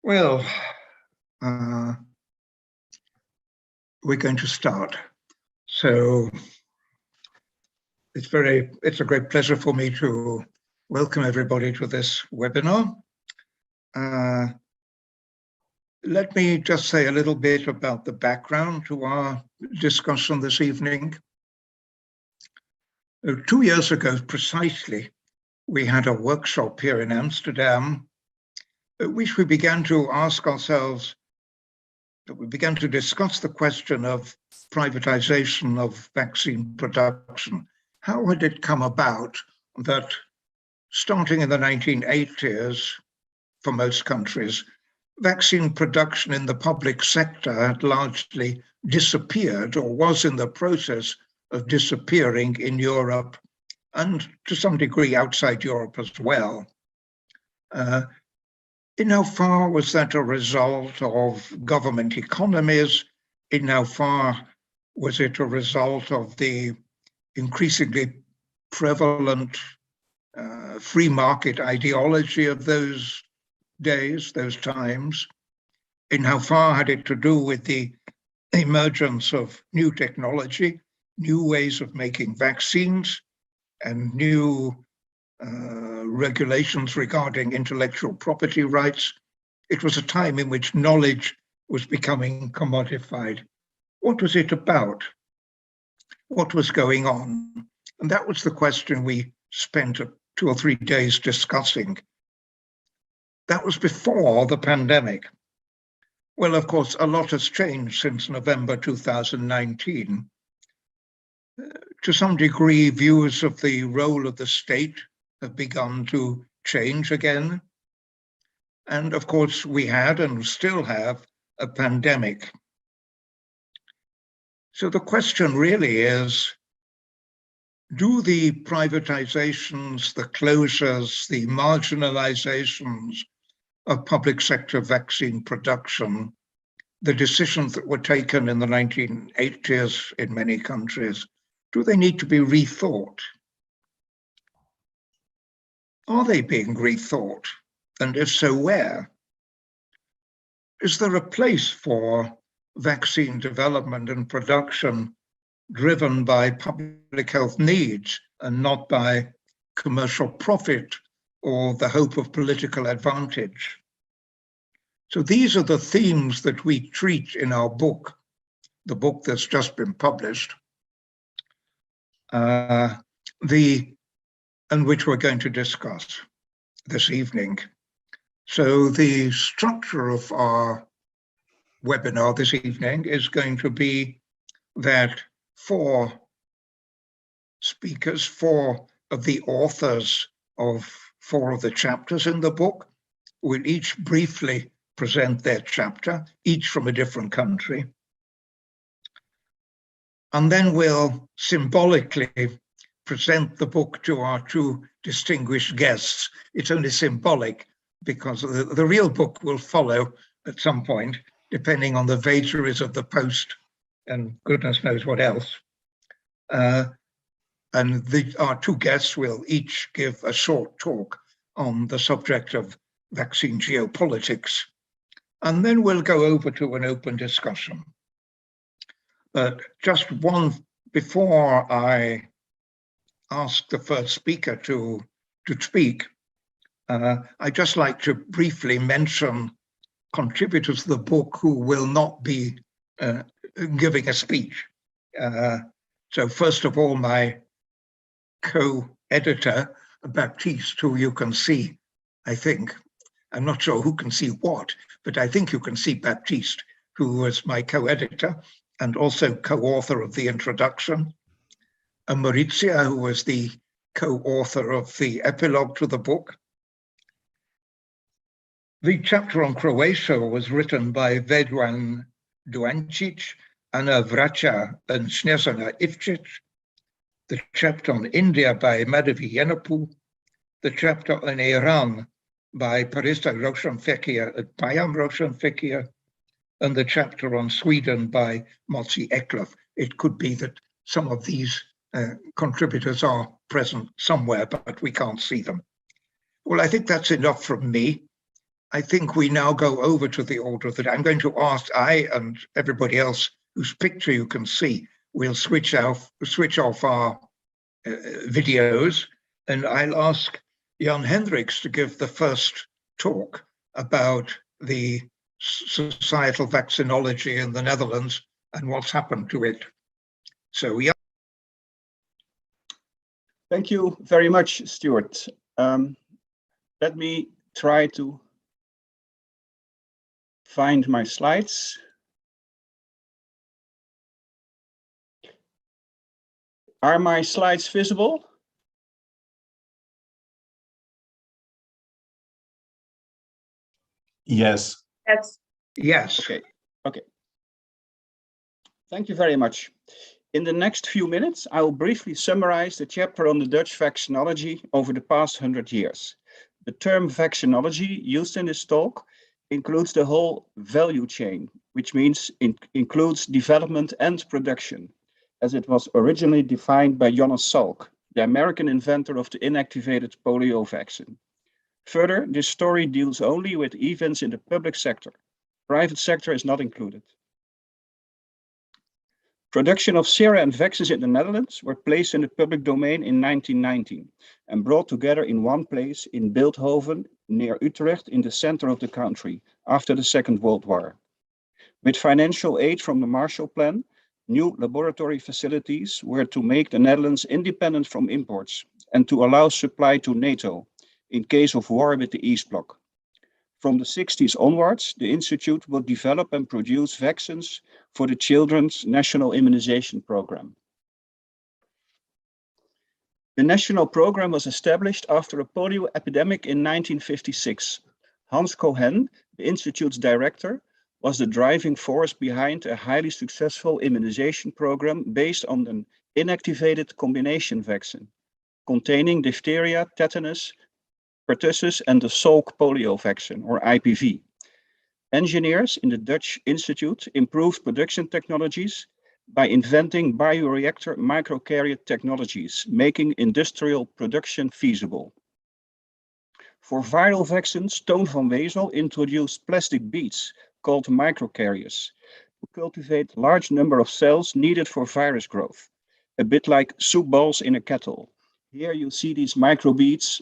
Well, we're going to start. So it's a great pleasure for me to welcome everybody to this webinar. Let me just say a little bit about the background to our discussion this evening. 2 years ago, precisely, we had a workshop here in Amsterdam, at which we began to ask ourselves, we began to discuss the question of privatization of vaccine production. How had it come about that starting in the 1980s, for most countries, vaccine production in the public sector had largely disappeared or was in the process of disappearing in Europe and to some degree outside Europe as well. In how far was that a result of government economies? In how far was it a result of the increasingly prevalent free market ideology of those days, those times? In how far had it to do with the emergence of new technology, new ways of making vaccines, and new regulations regarding intellectual property rights? It was a time in which knowledge was becoming commodified. What was it about? What was going on? And that was the question we spent 2 or 3 days discussing. That was before the pandemic. Well, of course, a lot has changed since November 2019. To some degree, views of the role of the state have begun to change again. And of course, we had and still have a pandemic. So the question really is, do the privatizations, the closures, the marginalizations of public sector vaccine production, the decisions that were taken in the 1980s in many countries, do they need to be rethought? Are they being rethought? And if so, where? Is there a place for vaccine development and production driven by public health needs and not by commercial profit or the hope of political advantage? So these are the themes that we treat in our book, the book that's just been published, and which we're going to discuss this evening. So the structure of our webinar this evening is going to be that 4 speakers, 4 of the authors of 4 of the chapters in the book, will each briefly present their chapter, each from a different country. And then we'll symbolically present the book to our 2 distinguished guests. It's only symbolic because the real book will follow at some point, depending on the vagaries of the post and goodness knows what else. And our 2 guests will each give a short talk on the subject of vaccine geopolitics. And then we'll go over to an open discussion. But just one, before I ask the first speaker to speak, I'd just like to briefly mention contributors to the book who will not be giving a speech. So first of all, my co-editor, Baptiste, who you can see, I think. I'm not sure who can see what, but I think you can see Baptiste, who was my co-editor and also co-author of the introduction. And Maurizia, who was the co-author of the epilogue to the book. The chapter on Croatia was written by Vedran Duancic, Anna Vracha, and Snezana Ivcic. The chapter on India by Madhavi Yenapu. The chapter on Iran by Parisa Roshanfekir and Payam Roshanfekir. And the chapter on Sweden by Motsi Eklöf. It could be that some of these contributors are present somewhere, but we can't see them. Well, I think that's enough from me. I think we now go over to the order that I'm going to ask. I and everybody else whose picture you can see, we'll switch off our videos, and I'll ask Jan Hendricks to give the first talk about the societal vaccinology in the Netherlands and what's happened to it. So, yeah. Thank you very much, Stuart. Let me try to find my slides. Are my slides visible? Yes. Yes. Yes. Okay. Thank you very much. In the next few minutes, I will briefly summarize the chapter on the Dutch vaccinology over the past 100 years. The term vaccinology used in this talk includes the whole value chain, which means it includes development and production, as it was originally defined by Jonas Salk, the American inventor of the inactivated polio vaccine. Further, this story deals only with events in the public sector. Private sector is not included. Production of sera and vaccines in the Netherlands were placed in the public domain in 1919 and brought together in one place in Bilthoven near Utrecht in the center of the country after the Second World War. With financial aid from the Marshall Plan, new laboratory facilities were to make the Netherlands independent from imports and to allow supply to NATO in case of war with the East Bloc. From the 60s onwards, the Institute will develop and produce vaccines for the Children's National Immunization Program. The national program was established after a polio epidemic in 1956. Hans Cohen, the Institute's director, was the driving force behind a highly successful immunization program based on an inactivated combination vaccine containing diphtheria, tetanus, pertussis, and the Salk polio vaccine, or IPV. Engineers in the Dutch Institute improved production technologies by inventing bioreactor microcarrier technologies, making industrial production feasible. For viral vaccines, Toon van Wezel introduced plastic beads called microcarriers to cultivate large number of cells needed for virus growth, a bit like soup balls in a kettle. Here you see these microbeads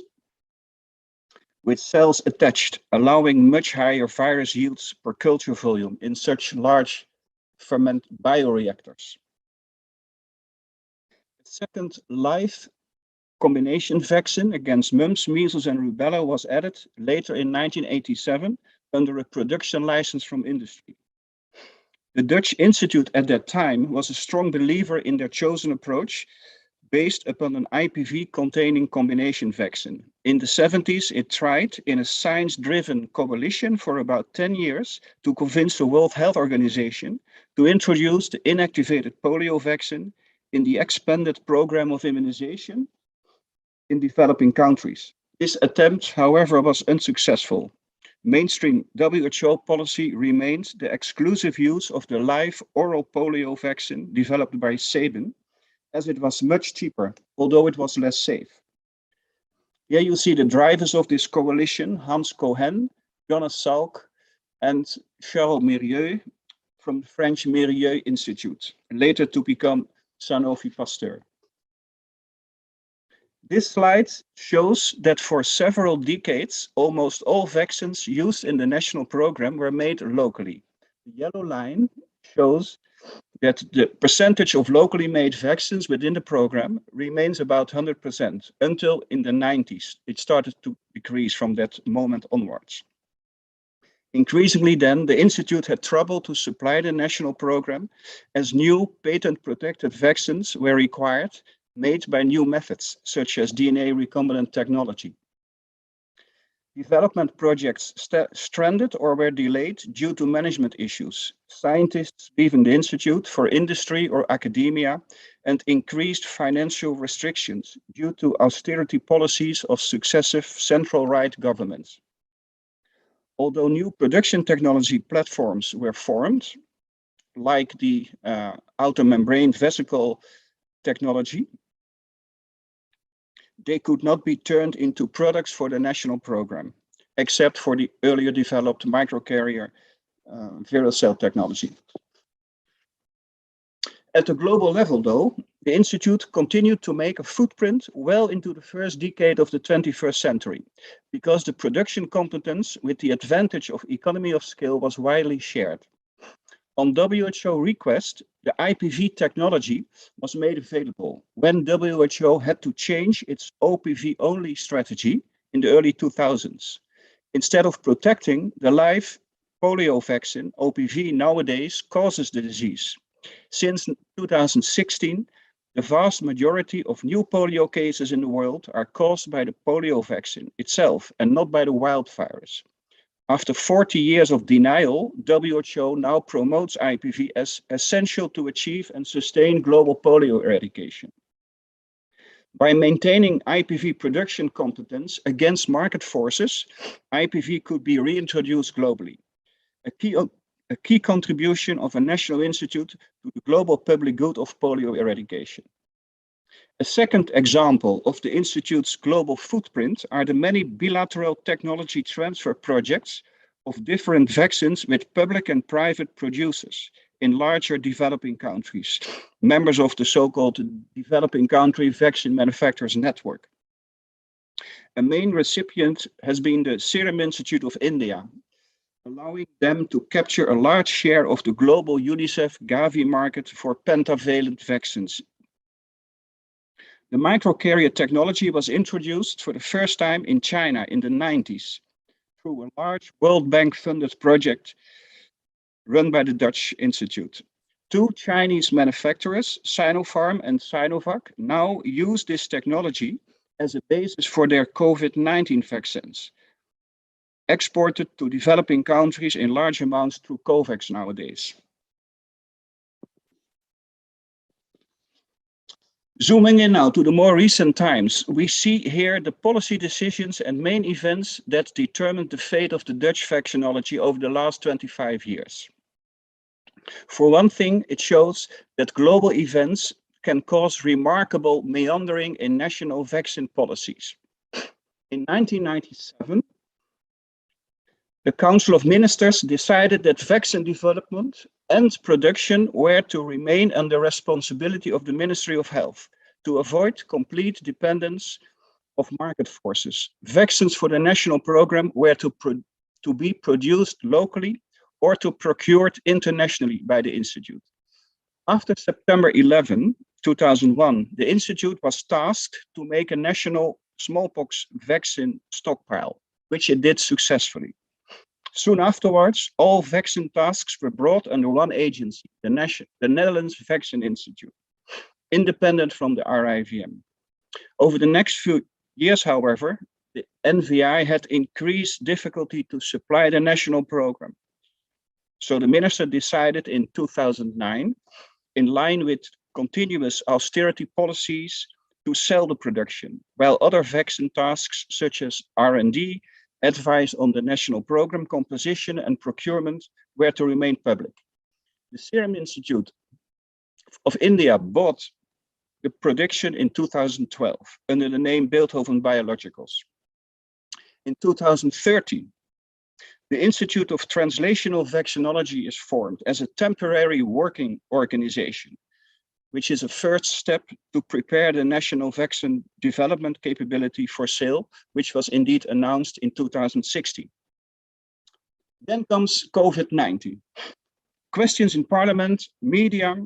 with cells attached, allowing much higher virus yields per culture volume in such large ferment bioreactors. A second live combination vaccine against mumps, measles, and rubella was added later in 1987 under a production license from industry. The Dutch Institute at that time was a strong believer in their chosen approach based upon an IPV-containing combination vaccine. In the 70s, it tried, in a science-driven coalition for about 10 years, to convince the World Health Organization to introduce the inactivated polio vaccine in the expanded program of immunization in developing countries. This attempt, however, was unsuccessful. Mainstream WHO policy remained the exclusive use of the live oral polio vaccine developed by Sabin, as it was much cheaper, although it was less safe. Here you see the drivers of this coalition: Hans Cohen, Jonas Salk, and Charles Mérieux from the French Mérieux Institute, later to become Sanofi Pasteur. This slide shows that for several decades, almost all vaccines used in the national program were made locally. The yellow line shows that the percentage of locally made vaccines within the program remains about 100% until in the 90s. It started to decrease from that moment onwards. Increasingly then, the Institute had trouble to supply the national program as new patent-protected vaccines were required, made by new methods, such as DNA recombinant technology. Development projects stranded or were delayed due to management issues. Scientists leaving the Institute for industry or academia, and increased financial restrictions due to austerity policies of successive central-right governments. Although new production technology platforms were formed, like the outer membrane vesicle technology, they could not be turned into products for the national program. except for the earlier developed microcarrier viral cell technology. At the global level, though, the Institute continued to make a footprint well into the first decade of the 21st century, because the production competence with the advantage of economy of scale was widely shared. On WHO request, the IPV technology was made available when WHO had to change its OPV-only strategy in the early 2000s. Instead of protecting, the live polio vaccine, OPV, nowadays causes the disease. Since 2016, the vast majority of new polio cases in the world are caused by the polio vaccine itself and not by the wild virus. After 40 years of denial, WHO now promotes IPV as essential to achieve and sustain global polio eradication. By maintaining IPV production competence against market forces, IPV could be reintroduced globally. A key contribution of a national institute to the global public good of polio eradication. A second example of the Institute's global footprint are the many bilateral technology transfer projects of different vaccines with public and private producers in larger developing countries, members of the so-called Developing Country Vaccine Manufacturers Network. A main recipient has been the Serum Institute of India, allowing them to capture a large share of the global UNICEF Gavi market for pentavalent vaccines. The microcarrier technology was introduced for the first time in China in the 90s through a large World Bank funded project run by the Dutch Institute. Two Chinese manufacturers, Sinopharm and Sinovac, now use this technology as a basis for their COVID-19 vaccines, exported to developing countries in large amounts through COVAX nowadays. Zooming in now to the more recent times, we see here the policy decisions and main events that determined the fate of the Dutch vaccinology over the last 25 years. For one thing, it shows that global events can cause remarkable meandering in national vaccine policies. In 1997, the Council of Ministers decided that vaccine development and production were to remain under responsibility of the Ministry of Health to avoid complete dependence of market forces. Vaccines for the national program were to be produced locally or to procured internationally by the Institute. After September 11, 2001, the Institute was tasked to make a national smallpox vaccine stockpile, which it did successfully. Soon afterwards, all vaccine tasks were brought under one agency, the Netherlands Vaccine Institute, independent from the RIVM. Over the next few years, however, the NVI had increased difficulty to supply the national program. So the minister decided in 2009, in line with continuous austerity policies, to sell the production, while other vaccine tasks such as R&D, advice on the national program composition and procurement were to remain public. The Serum Institute of India bought the production in 2012 under the name Bilthoven Biologicals. In 2013, the Institute of Translational Vaccinology is formed as a temporary working organization, which is a first step to prepare the national vaccine development capability for sale, which was indeed announced in 2016. Then comes COVID-19. Questions in Parliament, media,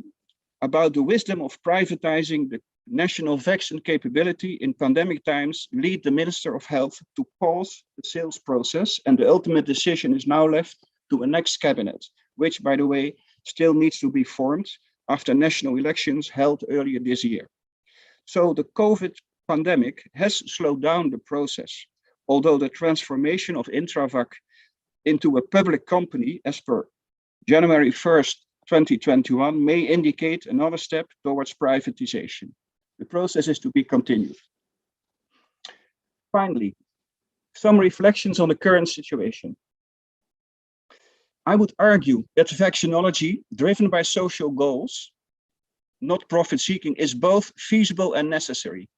about the wisdom of privatizing the national vaccine capability in pandemic times lead the Minister of Health to pause the sales process, and the ultimate decision is now left to a next cabinet, which, by the way, still needs to be formed after national elections held earlier this year. So the COVID pandemic has slowed down the process, although the transformation of Intravac into a public company as per January 1st, 2021 may indicate another step towards privatization. The process is to be continued. Finally, some reflections on the current situation. I would argue that vaccinology, driven by social goals, not profit seeking, is both feasible and necessary.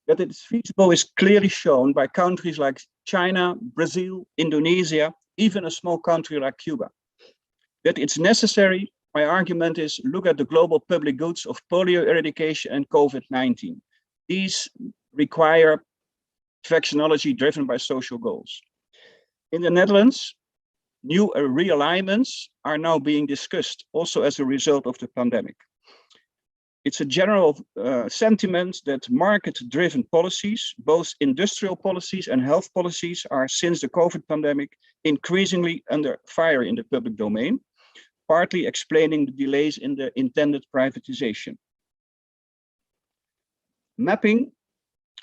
That it's feasible is clearly shown by countries like China, Brazil, Indonesia, even a small country like Cuba. That it's necessary, my argument is, look at the global public goods of polio eradication and COVID-19. These require vaccinology driven by social goals. In the Netherlands, new realignments are now being discussed, also as a result of the pandemic. It's a general sentiment that market-driven policies, both industrial policies and health policies, are, since the COVID pandemic, increasingly under fire in the public domain, partly explaining the delays in the intended privatization. Mapping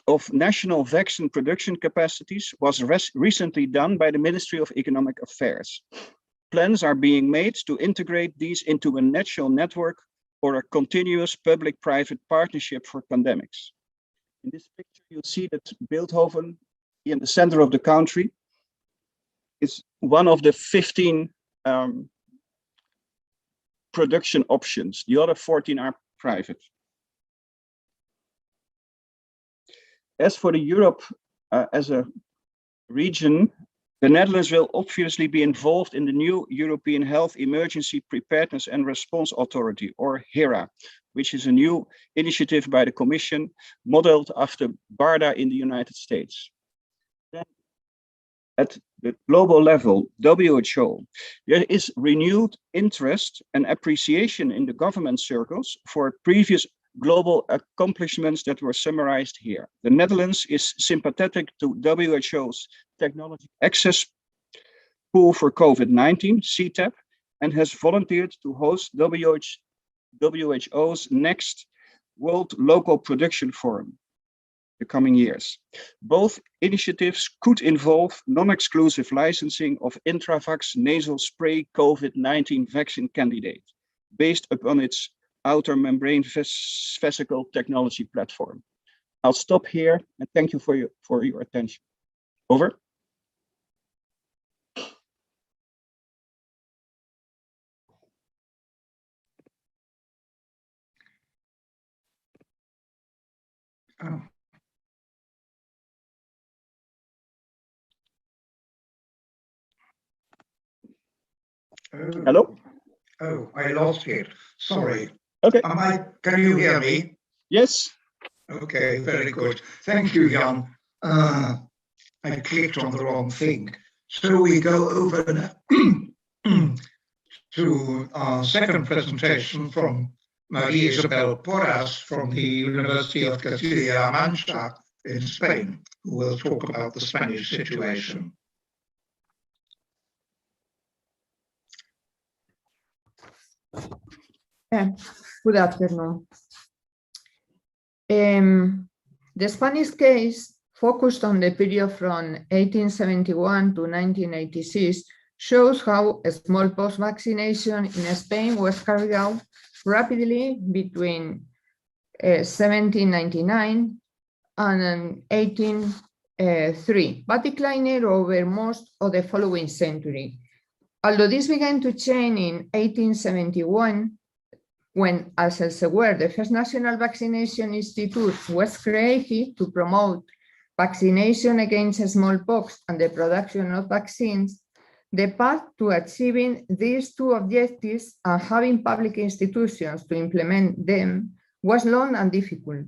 of national vaccine production capacities was recently done by the Ministry of Economic Affairs. Plans are being made to integrate these into a national network or a continuous public-private partnership for pandemics. In this picture, you'll see that Beeldhoven, in the center of the country, is one of the 15 production options. The other 14 are private. As for the Europe as a region, the Netherlands will obviously be involved in the new European Health Emergency Preparedness and Response Authority, or HERA, which is a new initiative by the Commission modeled after BARDA in the United States. Then, at the global level, WHO, there is renewed interest and appreciation in the government circles for previous global accomplishments that were summarized here. The Netherlands is sympathetic to WHO's Technology Access Pool for COVID-19, CTAP, and has volunteered to host WHO's next World Local Production Forum the coming years. Both initiatives could involve non-exclusive licensing of Intravax nasal spray COVID-19 vaccine candidate based upon its outer membrane vesicle technology platform. I'll stop here and thank you for your attention. Over. Hello? Oh, I lost it. Sorry. Okay. Can you hear me? Yes. Okay, very good. Thank you, Jan. I clicked on the wrong thing. So we go over now to our second presentation from Maria Isabel Porras from the University of Castilla-La Mancha in Spain, who will talk about the Spanish situation. Good afternoon. The Spanish case, focused on the period from 1871 to 1986, shows how smallpox vaccination in Spain was carried out rapidly between 1799 and 1803, but declined over most of the following century. Although this began to change in 1871, when, as elsewhere, the first National Vaccination Institute was created to promote vaccination against smallpox and the production of vaccines, the path to achieving these two objectives and having public institutions to implement them was long and difficult.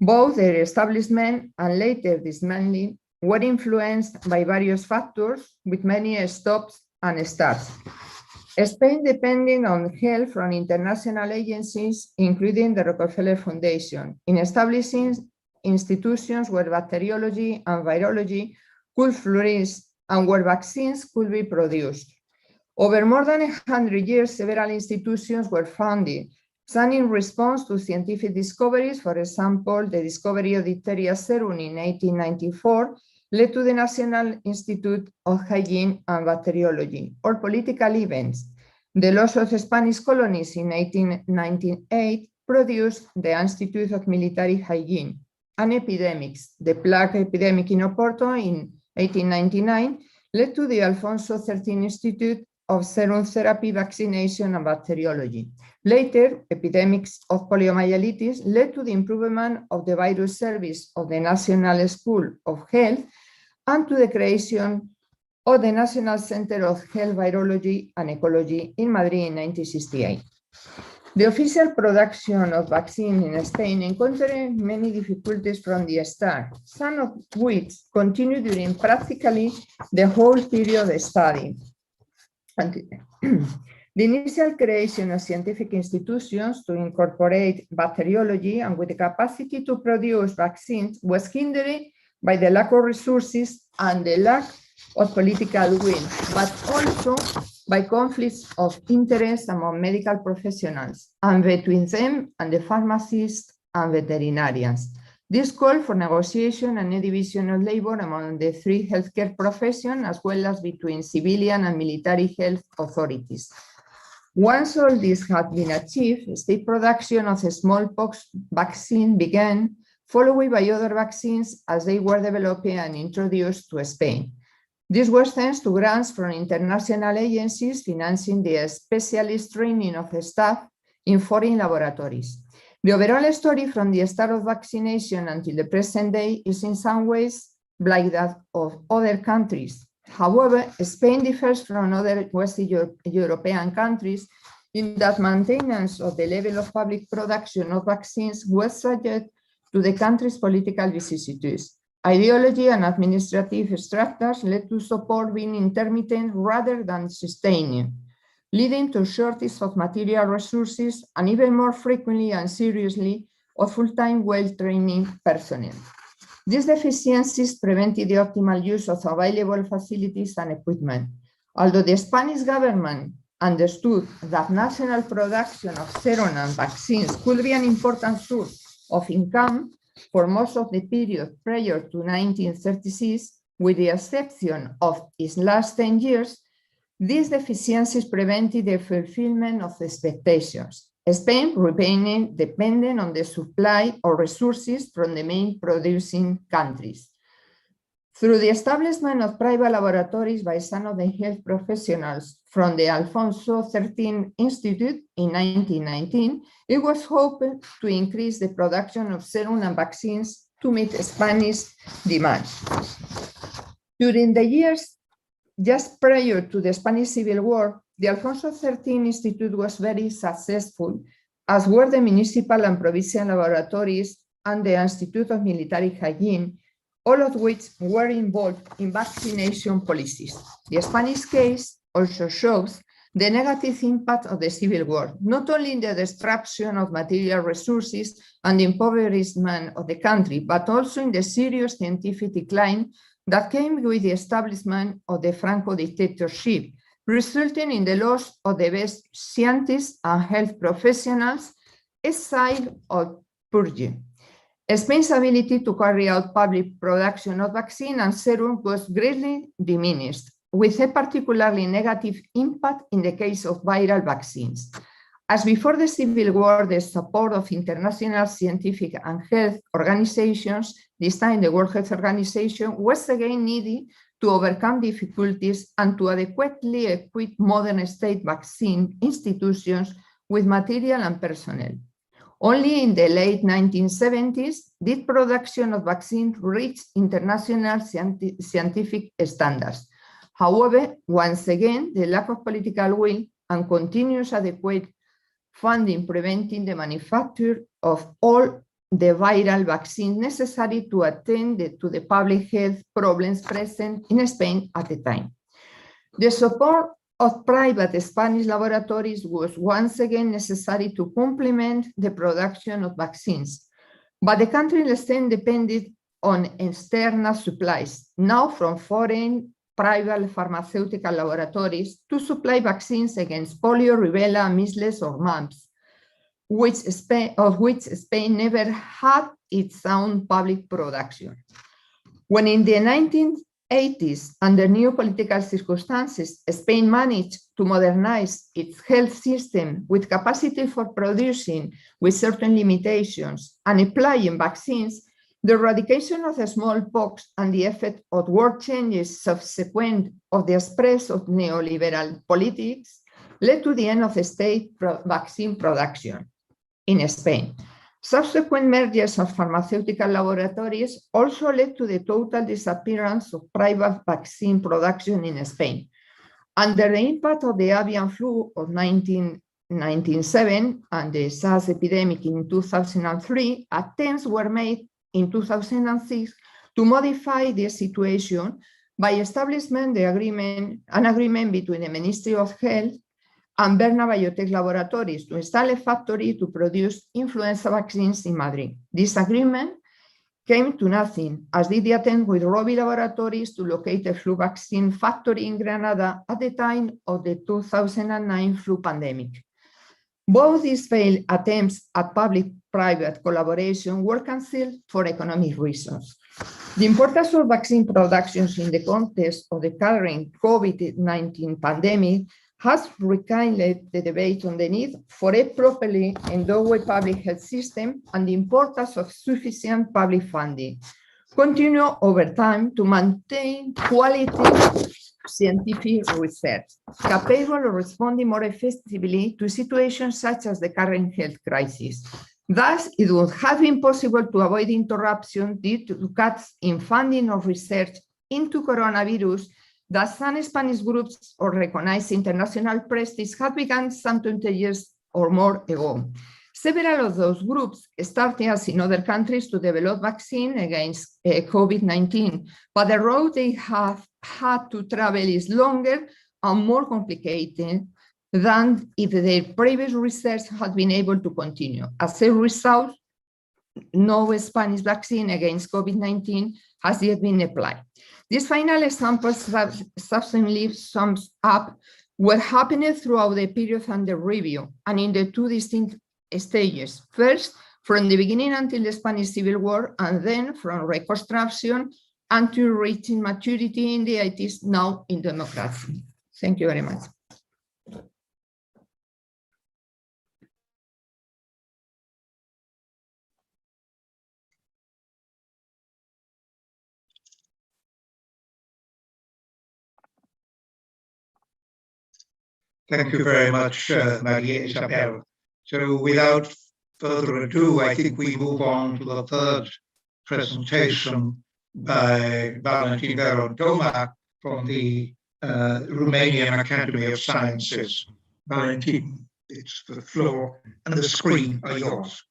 Both their establishment and later dismantling were influenced by various factors, with many stops and starts. Spain depended on help from international agencies, including the Rockefeller Foundation, in establishing institutions where bacteriology and virology could flourish and where vaccines could be produced. Over more than 100 years, several institutions were founded, some in response to scientific discoveries. For example, the discovery of diphtheria serum in 1894 led to the National Institute of Hygiene and Bacteriology, or political events. The loss of Spanish colonies in 1898 produced the Institute of Military Hygiene, and epidemics. The plague epidemic in Oporto in 1899 led to the Alfonso XIII Institute of serum therapy, vaccination, and bacteriology. Later, epidemics of poliomyelitis led to the improvement of the virus service of the National School of Health and to the creation of the National Center of Health Virology and Ecology in Madrid in 1968. The official production of vaccine in Spain encountered many difficulties from the start, some of which continued during practically the whole period of the study. The initial creation of scientific institutions to incorporate bacteriology and with the capacity to produce vaccines was hindered by the lack of resources and the lack of political will, but also by conflicts of interest among medical professionals and between them and the pharmacists and veterinarians. This called for negotiation and a division of labor among the three healthcare professions, as well as between civilian and military health authorities. Once all this had been achieved, state production of the smallpox vaccine began, followed by other vaccines as they were developed and introduced to Spain. This was thanks to grants from international agencies financing the specialist training of the staff in foreign laboratories. The overall story from the start of vaccination until the present day is in some ways like that of other countries. However, Spain differs from other West European countries in that maintenance of the level of public production of vaccines was subject to the country's political vicissitudes. Ideology and administrative structures led to support being intermittent rather than sustaining, leading to shortage of material resources and even more frequently and seriously of full-time well-trained personnel. These deficiencies prevented the optimal use of available facilities and equipment. Although the Spanish government understood that national production of serum and vaccines could be an important source of income for most of the period prior to 1936, with the exception of its last 10 years, these deficiencies prevented the fulfillment of the expectations. Spain remaining dependent on the supply of resources from the main producing countries. Through the establishment of private laboratories by some of the health professionals from the Alfonso XIII Institute in 1919, it was hoped to increase the production of serum and vaccines to meet Spanish demand. During the years just prior to the Spanish Civil War, the Alfonso XIII Institute was very successful, as were the municipal and provincial laboratories and the Institute of Military Hygiene, all of which were involved in vaccination policies. The Spanish case also shows the negative impact of the Civil War, not only in the destruction of material resources and the impoverishment of the country, but also in the serious scientific decline that came with the establishment of the Franco dictatorship, resulting in the loss of the best scientists and health professionals, exile or purge. Spain's ability to carry out public production of vaccine and serum was greatly diminished, with a particularly negative impact in the case of viral vaccines. As before the Civil War, the support of international scientific and health organizations, this time the World Health Organization, was again needed to overcome difficulties and to adequately equip modern state vaccine institutions with material and personnel. Only in the late 1970s did production of vaccines reach international scientific standards. However, once again, the lack of political will and continuous adequate funding preventing the manufacture of all the viral vaccines necessary to attend to the public health problems present in Spain at the time. The support of private Spanish laboratories was once again necessary to complement the production of vaccines, but the country still depended on external supplies, now from foreign private pharmaceutical laboratories to supply vaccines against polio, rubella, measles, or mumps, of which Spain never had its own public production. When in the 1980s, under new political circumstances, Spain managed to modernize its health system with capacity for producing with certain limitations and applying vaccines, The eradication of the smallpox and the effect of world changes subsequent of the spread of neoliberal politics led to the end of the state vaccine production in Spain. Subsequent mergers of pharmaceutical laboratories also led to the total disappearance of private vaccine production in Spain. Under the impact of the avian flu of 1997 and the SARS epidemic in 2003, attempts were made in 2006 to modify the situation by establishing an agreement between the Ministry of Health and Berna Biotech Laboratories to install a factory to produce influenza vaccines in Madrid. This agreement came to nothing, as did the attempt with Rovi Laboratories to locate a flu vaccine factory in Granada at the time of the 2009 flu pandemic. Both these failed attempts at public-private collaboration were cancelled for economic reasons. The importance of vaccine productions in the context of the current COVID-19 pandemic has rekindled the debate on the need for a properly endowed public health system and the importance of sufficient public funding continue over time to maintain quality scientific research, capable of responding more effectively to situations such as the current health crisis. Thus, it would have been possible to avoid interruption due to cuts in funding of research into coronavirus that some Spanish groups or recognized international prestige had begun some 20 years or more ago. Several of those groups started, as in other countries, to develop vaccine against COVID-19, but the road they have had to travel is longer and more complicated than if their previous research had been able to continue. As a result, no Spanish vaccine against COVID-19 has yet been applied. This final example substantially sums up what happened throughout the period under review and in the two distinct stages. First, from the beginning until the Spanish Civil War, and then from reconstruction until reaching maturity in the 80s, now in democracy. Thank you very much. Thank you very much, Maria Isabel. So without further ado, I think we move on to the third presentation by Valentin Veron-Doma from the Romanian Academy of Sciences. Valentin, it's the floor and the screen are yours.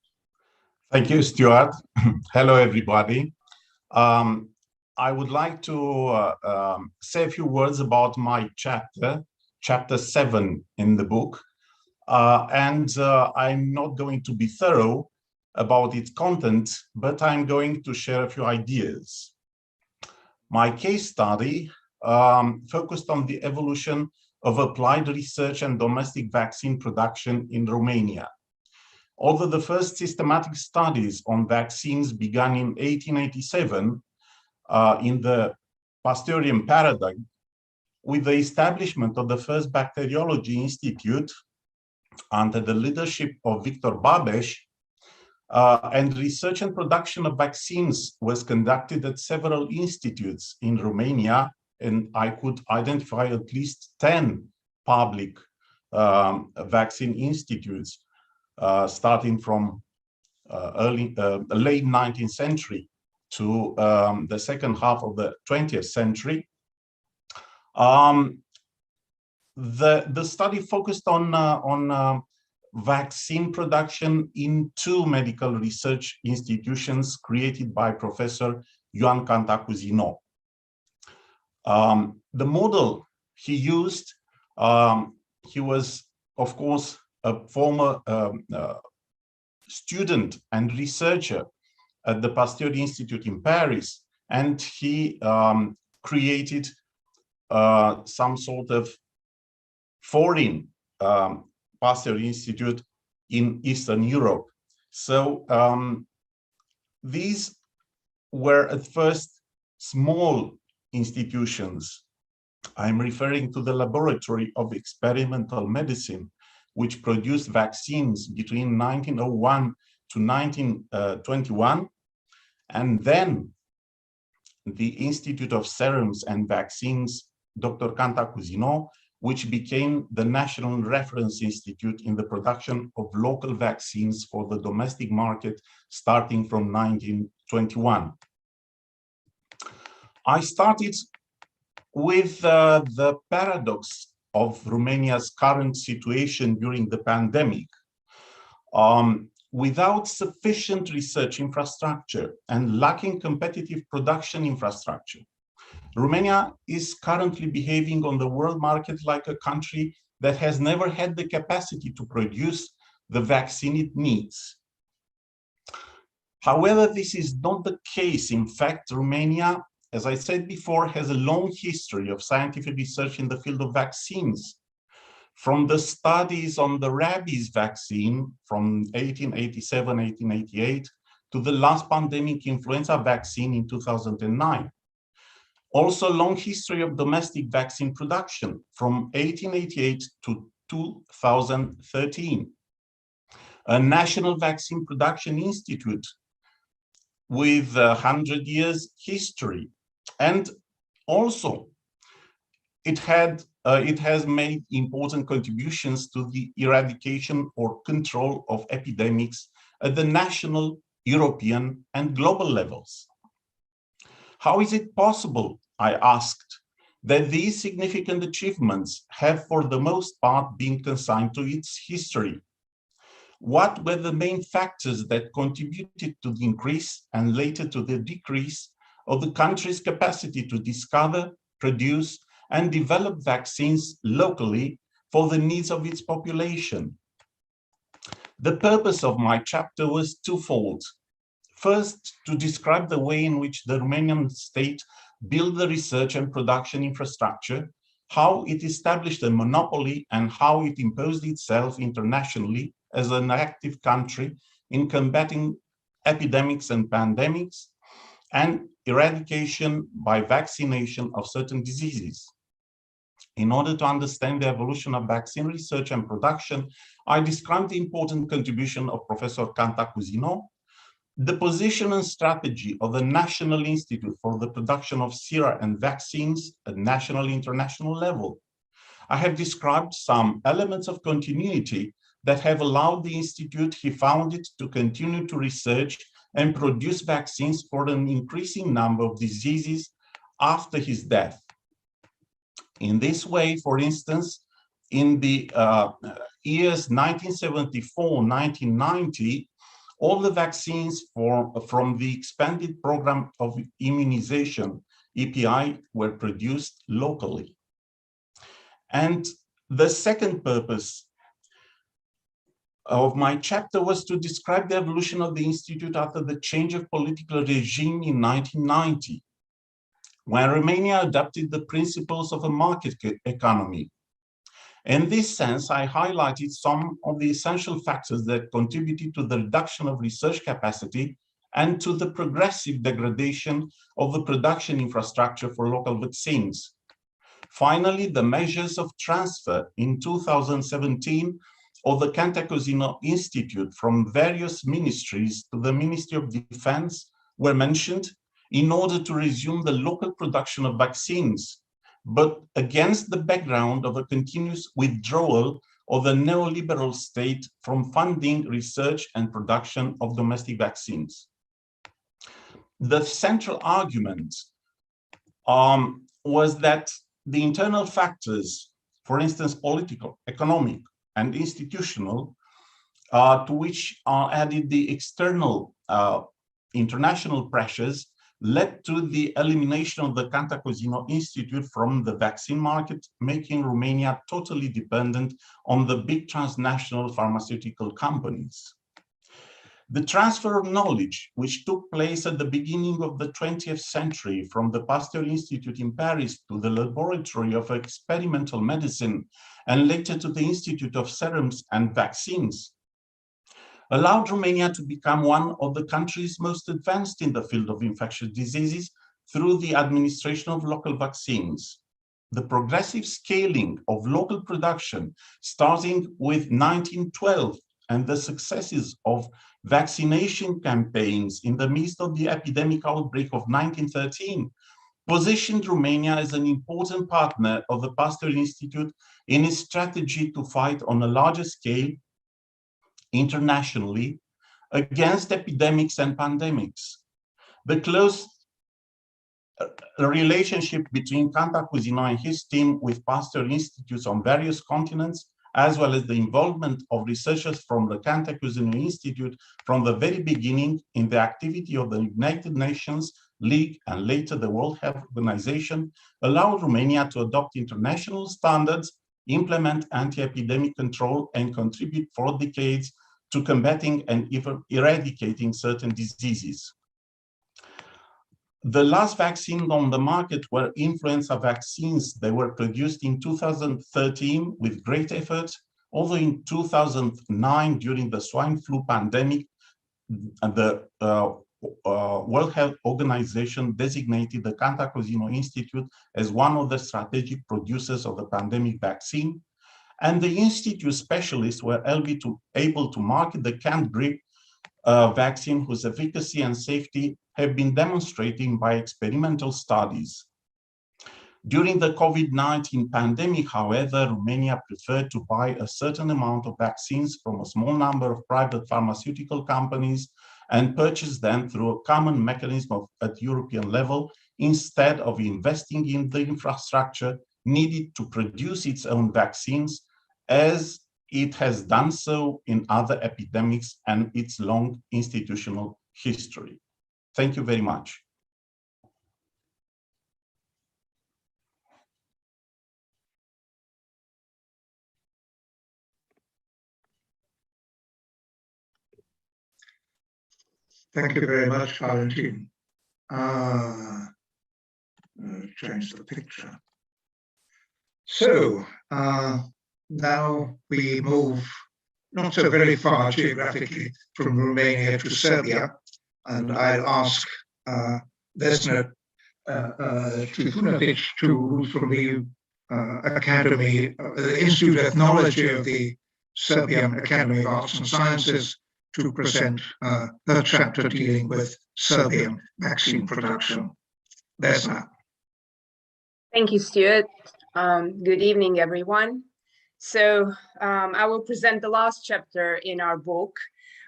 Thank you, Stuart. Hello, everybody. I would like to say a few words about my chapter 7 in the book. I'm not going to be thorough about its content, but I'm going to share a few ideas. My case study focused on the evolution of applied research and domestic vaccine production in Romania. Although the first systematic studies on vaccines began in 1887 in the Pasteurian paradigm, with the establishment of the first bacteriology institute under the leadership of Victor Babeș, and research and production of vaccines was conducted at several institutes in Romania, and I could identify at least 10 public vaccine institutes, starting from late 19th century to the second half of the 20th century. The study focused on vaccine production in two medical research institutions created by Professor Ioan Cantacuzino. The model he used, he was, of course, a former student and researcher at the Pasteur Institute in Paris, and he created some sort of foreign Pasteur Institute in Eastern Europe. So these were at first small institutions. I'm referring to the Laboratory of Experimental Medicine, which produced vaccines between 1901 to 1921. and then the Institute of Serums and Vaccines, Dr. Cantacuzino, which became the National Reference Institute in the production of local vaccines for the domestic market starting from 1921. I started with the paradox of Romania's current situation during the pandemic. Without sufficient research infrastructure and lacking competitive production infrastructure, Romania is currently behaving on the world market like a country that has never had the capacity to produce the vaccine it needs. However, this is not the case. In fact, Romania, as I said before, has a long history of scientific research in the field of vaccines. From the studies on the rabies vaccine from 1887, 1888, to the last pandemic influenza vaccine in 2009. Also, a long history of domestic vaccine production from 1888 to 2013. A national vaccine production institute with 100 years history. And also, it has made important contributions to the eradication or control of epidemics at the national, European, and global levels. How is it possible, I asked, that these significant achievements have for the most part been consigned to its history? What were the main factors that contributed to the increase and later to the decrease of the country's capacity to discover, produce, and develop vaccines locally for the needs of its population? The purpose of my chapter was twofold. First, to describe the way in which the Romanian state built the research and production infrastructure, how it established a monopoly, and how it imposed itself internationally as an active country in combating epidemics and pandemics and eradication by vaccination of certain diseases. In order to understand the evolution of vaccine research and production, I described the important contribution of Professor Cantacuzino, the position and strategy of the National Institute for the Production of Sera and Vaccines at national international level. I have described some elements of continuity that have allowed the institute he founded to continue to research and produce vaccines for an increasing number of diseases after his death. In this way, for instance, in the years 1974-1990, all the vaccines from the expanded program of immunization, EPI, were produced locally. And the second purpose of my chapter was to describe the evolution of the Institute after the change of political regime in 1990, when Romania adopted the principles of a market economy. In this sense, I highlighted some of the essential factors that contributed to the reduction of research capacity and to the progressive degradation of the production infrastructure for local vaccines. Finally, the measures of transfer in 2017 of the Cantacuzino Institute from various ministries to the Ministry of Defense were mentioned in order to resume the local production of vaccines, but against the background of a continuous withdrawal of the neoliberal state from funding research and production of domestic vaccines. The central argument was that the internal factors, for instance, political, economic, and institutional, to which are added the external international pressures, led to the elimination of the Cantacuzino Institute from the vaccine market, making Romania totally dependent on the big transnational pharmaceutical companies. The transfer of knowledge, which took place at the beginning of the 20th century from the Pasteur Institute in Paris to the Laboratory of Experimental Medicine and later to the Institute of Serums and Vaccines, allowed Romania to become one of the countries most advanced in the field of infectious diseases through the administration of local vaccines. The progressive scaling of local production, starting with 1912 and the successes of vaccination campaigns in the midst of the epidemic outbreak of 1913 positioned Romania as an important partner of the Pasteur Institute in its strategy to fight on a larger scale internationally against epidemics and pandemics. The close relationship between Cantacuzino and his team with Pasteur Institutes on various continents, as well as the involvement of researchers from the Cantacuzino Institute from the very beginning in the activity of the United Nations, League, and later the World Health Organization, allowed Romania to adopt international standards, implement anti-epidemic control, and contribute for decades to combating and even eradicating certain diseases. The last vaccines on the market were influenza vaccines. They were produced in 2013 with great effort, although in 2009, during the swine flu pandemic, the World Health Organization designated the Cantacuzino Institute as one of the strategic producers of the pandemic vaccine, and the Institute specialists were able to market the canned grip vaccine, whose efficacy and safety have been demonstrated by experimental studies. During the COVID-19 pandemic, however, Romania preferred to buy a certain amount of vaccines from a small number of private pharmaceutical companies and purchase them through a common mechanism at European level, instead of investing in the infrastructure needed to produce its own vaccines, as it has done so in other epidemics and its long institutional history. Thank you very much. Thank you very much, Valentin. Change the picture. So now we move not so very far geographically from Romania to Serbia, and I'll ask Vesna Trifunovic, who's from the Academy, the Institute of Ethnology of the Serbian Academy of Arts and Sciences, to present her chapter dealing with Serbian vaccine production. Vesna. Thank you, Stuart. Good evening, everyone. So I will present the last chapter in our book,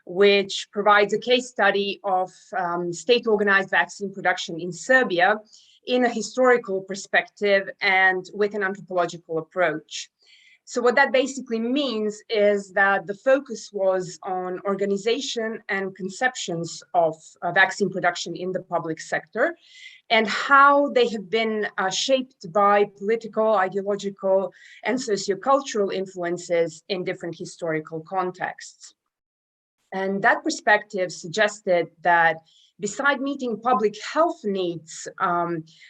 which provides a case study of state-organized vaccine production in Serbia in a historical perspective and with an anthropological approach. So what that basically means is that the focus was on organization and conceptions of vaccine production in the public sector and how they have been shaped by political, ideological, and sociocultural influences in different historical contexts. And that perspective suggested that beside meeting public health needs,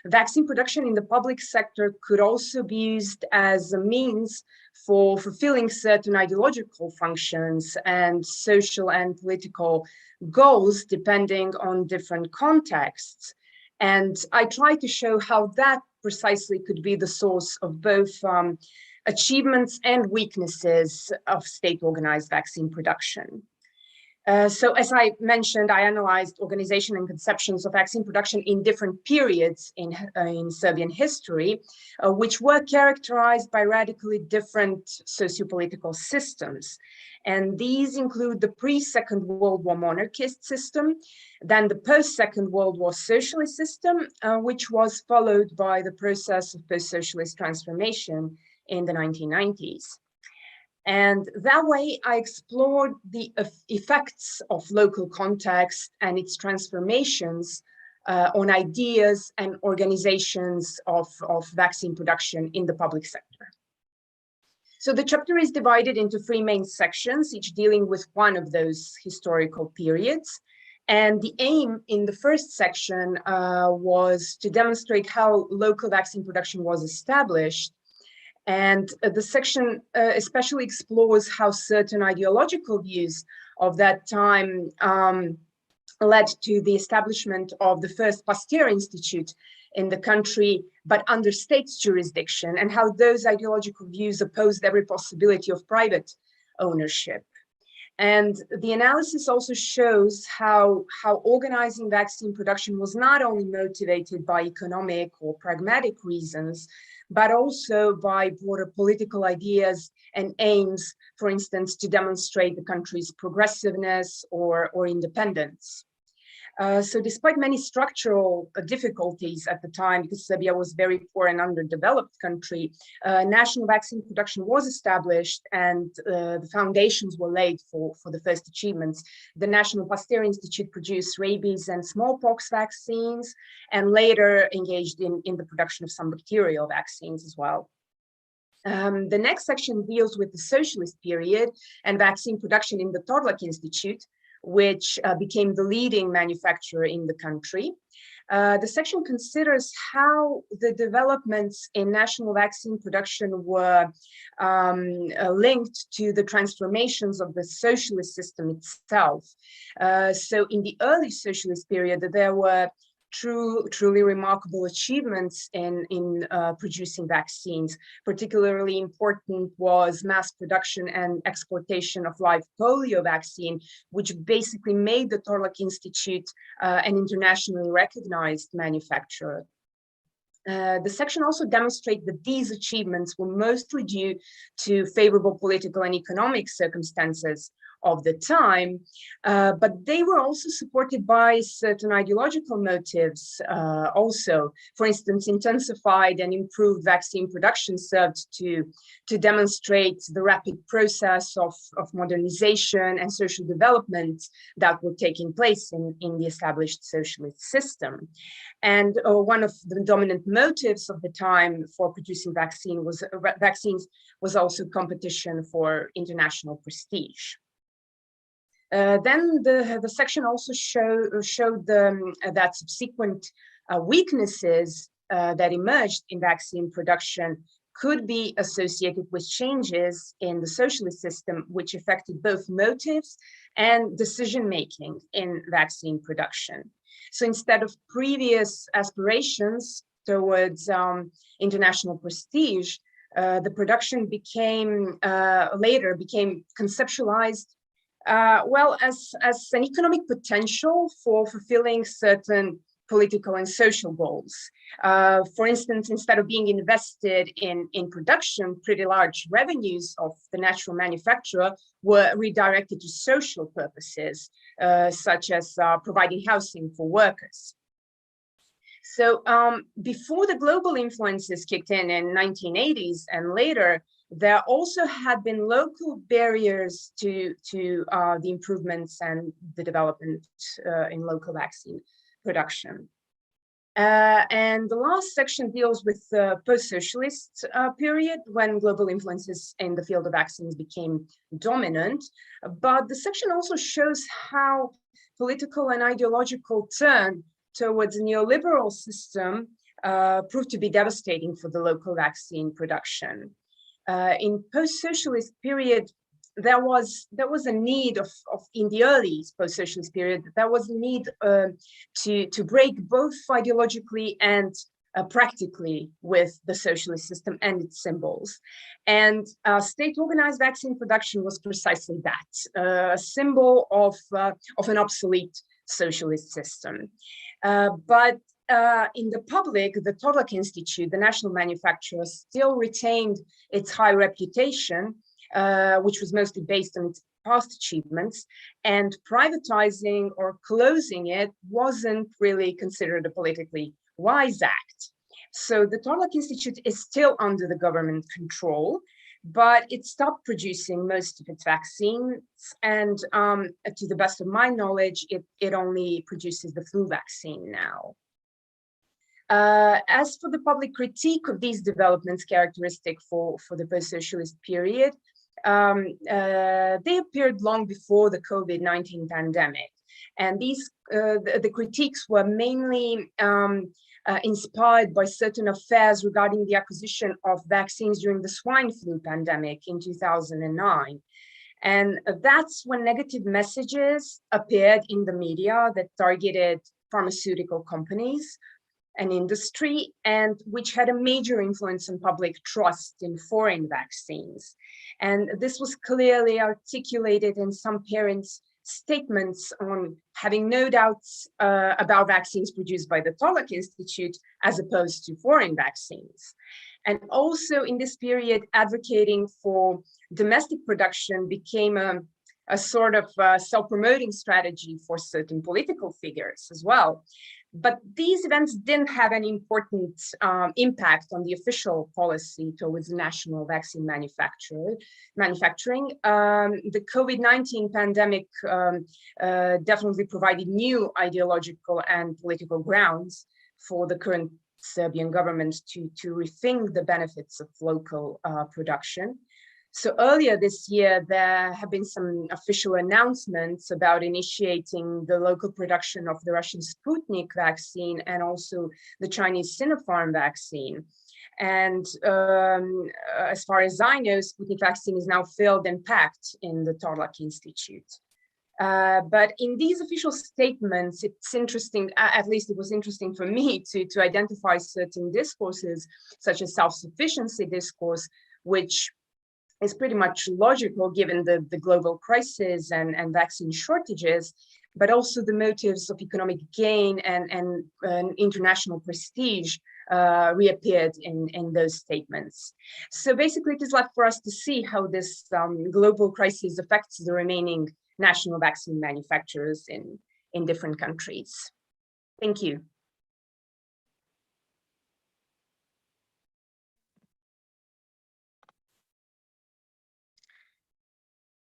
vaccine production in the public sector could also be used as a means for fulfilling certain ideological functions and social and political goals, depending on different contexts. And I try to show how that precisely could be the source of both achievements and weaknesses of state-organized vaccine production. So as I mentioned, I analyzed organization and conceptions of vaccine production in different periods in Serbian history, which were characterized by radically different sociopolitical systems. And these include the pre-Second World War monarchist system, then the post-Second World War socialist system, which was followed by the process of post-socialist transformation in the 1990s. And that way, I explored the effects of local context and its transformations on ideas and organizations of vaccine production in the public sector. So the chapter is divided into three main sections, each dealing with one of those historical periods. And the aim in the first section was to demonstrate how local vaccine production was established. And the section especially explores how certain ideological views of that time led to the establishment of the first Pasteur Institute in the country, but under state's jurisdiction, and how those ideological views opposed every possibility of private ownership. And the analysis also shows how organizing vaccine production was not only motivated by economic or pragmatic reasons, but also by broader political ideas and aims, for instance, to demonstrate the country's progressiveness or independence. So despite many structural difficulties at the time, because Serbia was a very poor and underdeveloped country, national vaccine production was established and the foundations were laid for the first achievements. The National Pasteur Institute produced rabies and smallpox vaccines, and later engaged in the production of some bacterial vaccines as well. The next section deals with the socialist period and vaccine production in the Torlak Institute, which became the leading manufacturer in the country. The section considers how the developments in national vaccine production were linked to the transformations of the socialist system itself. So in the early socialist period, there were truly remarkable achievements in producing vaccines. Particularly important was mass production and exportation of live polio vaccine, which basically made the Torlak Institute an internationally recognized manufacturer. The section also demonstrates that these achievements were mostly due to favorable political and economic circumstances of the time, but they were also supported by certain ideological motives also. For instance, intensified and improved vaccine production served to demonstrate the rapid process of modernization and social development that were taking place in the established socialist system. And one of the dominant motives of the time for producing vaccines was also competition for international prestige. Then the section also showed that subsequent weaknesses that emerged in vaccine production could be associated with changes in the socialist system, which affected both motives and decision-making in vaccine production. So instead of previous aspirations towards international prestige, the production later became conceptualized as an economic potential for fulfilling certain political and social goals. For instance, instead of being invested in production, pretty large revenues of the national manufacturer were redirected to social purposes, such as providing housing for workers. So before the global influences kicked in 1980s and later, there also had been local barriers to the improvements and the development in local vaccine production. And the last section deals with the post-socialist period, when global influences in the field of vaccines became dominant. But the section also shows how political and ideological turn towards a neoliberal system proved to be devastating for the local vaccine production. In post-socialist period, there was a need in the early post-socialist period, there was a need to break both ideologically and practically with the socialist system and its symbols. And state-organized vaccine production was precisely that, a symbol of an obsolete socialist system. But in the public, the Torlak Institute, the national manufacturer, still retained its high reputation, which was mostly based on its past achievements, and privatizing or closing it wasn't really considered a politically wise act. So the Torlak Institute is still under the government control, but it stopped producing most of its vaccines, and to the best of my knowledge, it only produces the flu vaccine now. As for the public critique of these developments characteristic for the post-socialist period, they appeared long before the COVID-19 pandemic. And these the critiques were mainly inspired by certain affairs regarding the acquisition of vaccines during the swine flu pandemic in 2009. And that's when negative messages appeared in the media that targeted pharmaceutical companies. and industry, and which had a major influence on public trust in foreign vaccines. And this was clearly articulated in some parents' statements on having no doubts about vaccines produced by the Tollak Institute as opposed to foreign vaccines. And also in this period, advocating for domestic production became a sort of self-promoting strategy for certain political figures as well. But these events didn't have any important impact on the official policy towards national vaccine manufacturing. The COVID-19 pandemic definitely provided new ideological and political grounds for the current Serbian government to rethink the benefits of local production. So earlier this year, there have been some official announcements about initiating the local production of the Russian Sputnik vaccine and also the Chinese Sinopharm vaccine. And as far as I know, Sputnik vaccine is now filled and packed in the Tollak Institute. But in these official statements, it's interesting, at least it was interesting for me to identify certain discourses, such as self-sufficiency discourse, which is pretty much logical given the global crisis and vaccine shortages, but also the motives of economic gain and international prestige reappeared in those statements. So basically, it is left for us to see how this global crisis affects the remaining national vaccine manufacturers in different countries. Thank you.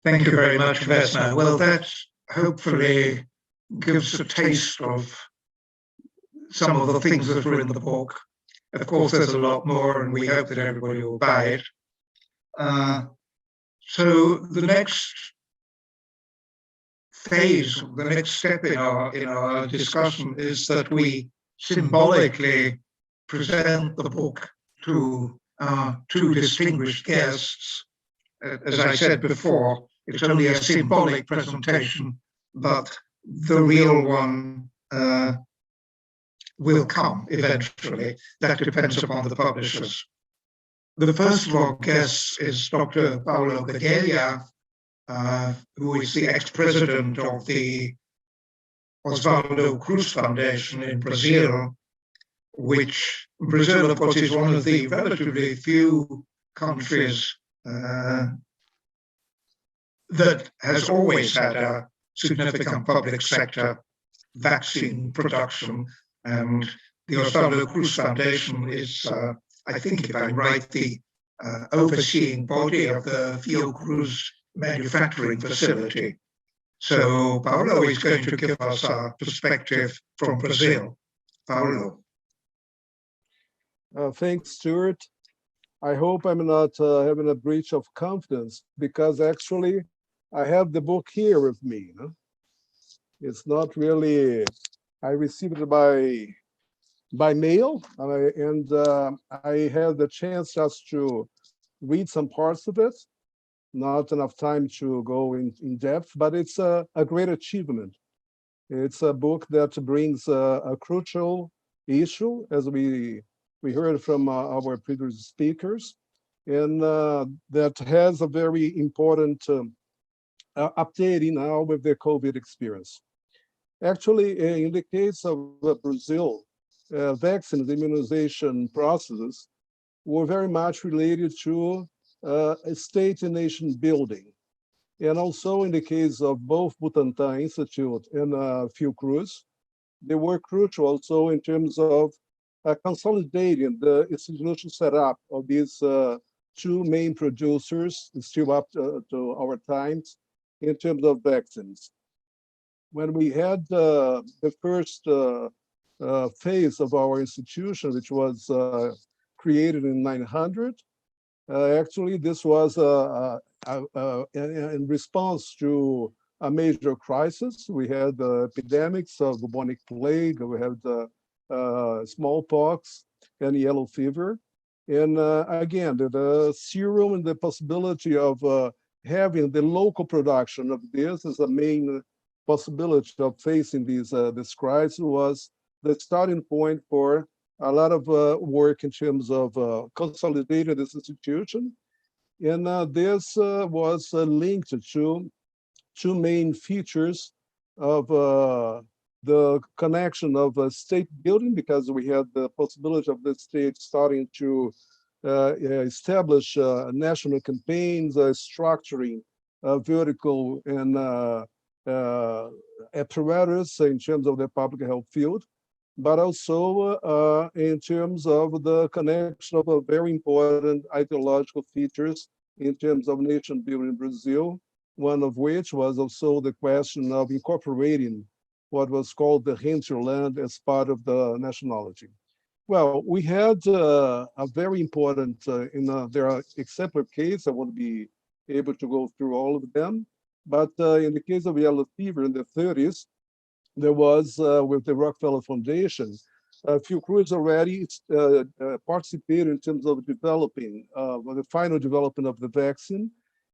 Thank you very much, Vesna. Well, that hopefully gives a taste of some of the things that are in the book. Of course, there's a lot more, and we hope that everybody will buy it. So the next phase, the next step in our discussion is that we symbolically present the book to our two distinguished guests. As I said before, it's only a symbolic presentation, but the real one will come eventually. That depends upon the publishers. The first of our guests is Dr. Paulo Gadelha, who is the ex-president of the Osvaldo Cruz Foundation in Brazil, which Brazil, of course, is one of the relatively few countries that has always had a significant public sector vaccine production. And the Osvaldo Cruz Foundation is, I think if I'm right, the overseeing body of the Fiocruz manufacturing facility. So Paulo is going to give us a perspective from Brazil. Paulo. Thanks, Stuart. I hope I'm not having a breach of confidence, because actually I have the book here with me. No? It's not really, I received it by mail, and I had the chance just to read some parts of it. Not enough time to go in depth, but it's a great achievement. It's a book that brings a crucial issue, as we heard from our previous speakers, and that has a very important updating now with the COVID experience. Actually, in the case of Brazil, vaccines, immunization processes were very much related to a state and nation building. And also in the case of both Butantan Institute and Fiocruz, they were crucial also in terms of consolidating the institutional setup of these two main producers, still up to our times, in terms of vaccines. When we had the first phase of our institution, which was created in 900, actually this was in response to a major crisis. We had epidemics of bubonic plague, we had smallpox and yellow fever. And again, the serum and the possibility of having the local production of this as a main possibility of facing this crisis was the starting point for a lot of work in terms of consolidating this institution. And this was linked to two main features of the connection of state building, because we had the possibility of the state starting to establish national campaigns, structuring vertical and apparatus in terms of the public health field, but also in terms of the connection of very important ideological features in terms of nation building in Brazil, one of which was also the question of incorporating what was called the hinterland as part of the nationality. Well, we had a very important, there are exemplar cases, I won't be able to go through all of them, but in the case of yellow fever in the 30s, there was, with the Rockefeller Foundation, a few crews already participated in terms of developing, the final development of the vaccine.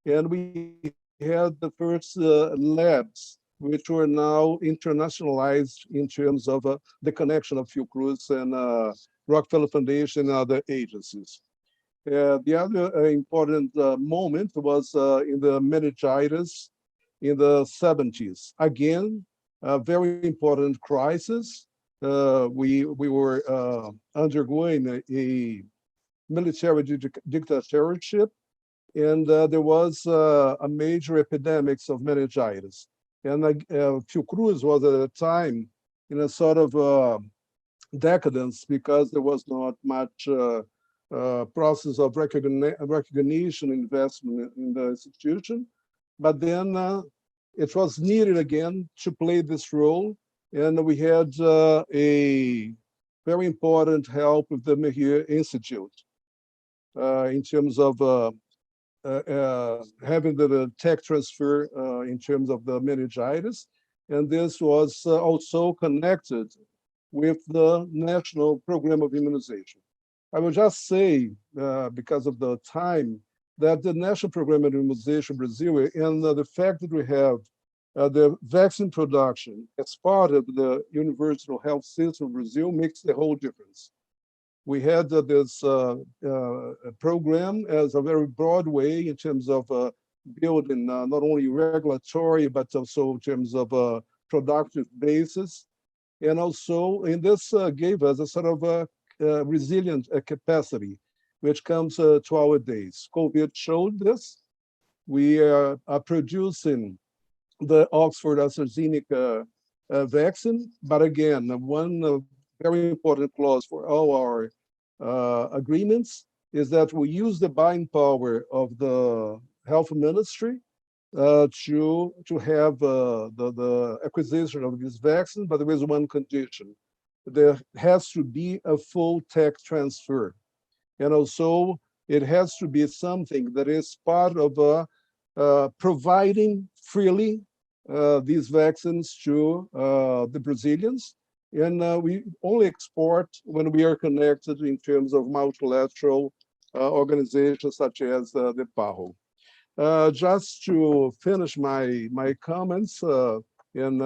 And we had the first labs, which were now internationalized in terms of the connection of Fiocruz and Rockefeller Foundation and other agencies. The other important moment was in the meningitis in the 70s. Again, a very important crisis. We were undergoing a military dictatorship, and there was a major epidemics of meningitis. And Fiocruz was at a time in a sort of decadence because there was not much process of recognition, investment in the institution. But then it was needed again to play this role. And we had a very important help with the Mejia Institute in terms of having the tech transfer in terms of the meningitis. And this was also connected with the National Program of Immunization. I will just say, because of the time, that the National Program of Immunization Brazil and the fact that we have the vaccine production as part of the universal health system of Brazil makes the whole difference. We had this program as a very broad way in terms of building not only regulatory, but also in terms of productive basis. And also, and this gave us a sort of resilient capacity, which comes to our days. COVID showed this. We are producing the Oxford AstraZeneca vaccine, but again, one very important clause for all our agreements is that we use the buying power of the health ministry to have the acquisition of this vaccine, but there is one condition. There has to be a full tech transfer. And also, it has to be something that is part of providing freely these vaccines to the Brazilians. And we only export when we are connected in terms of multilateral organizations such as the PAHO. Just to finish my comments, and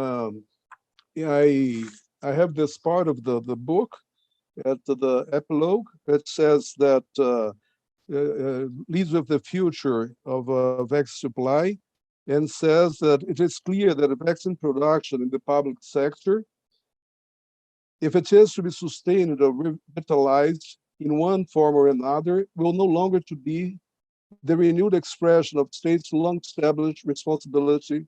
I have this part of the book at the epilogue that says that leads with the future of vaccine supply, and says that it is clear that vaccine production in the public sector, if it is to be sustained or revitalized in one form or another, will no longer to be the renewed expression of states' long-established responsibility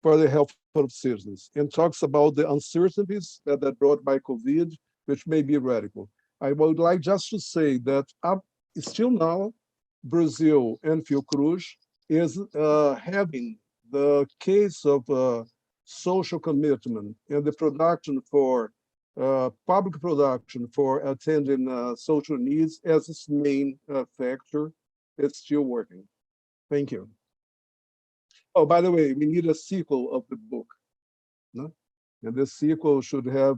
for the health of citizens, and talks about the uncertainties that are brought by COVID, which may be radical. I would like just to say that up still now, Brazil and Fiocruz is having the case of social commitment and the production for public production for attending social needs as its main factor. It's still working. Thank you. Oh, by the way, we need a sequel of the book. No? And this sequel should have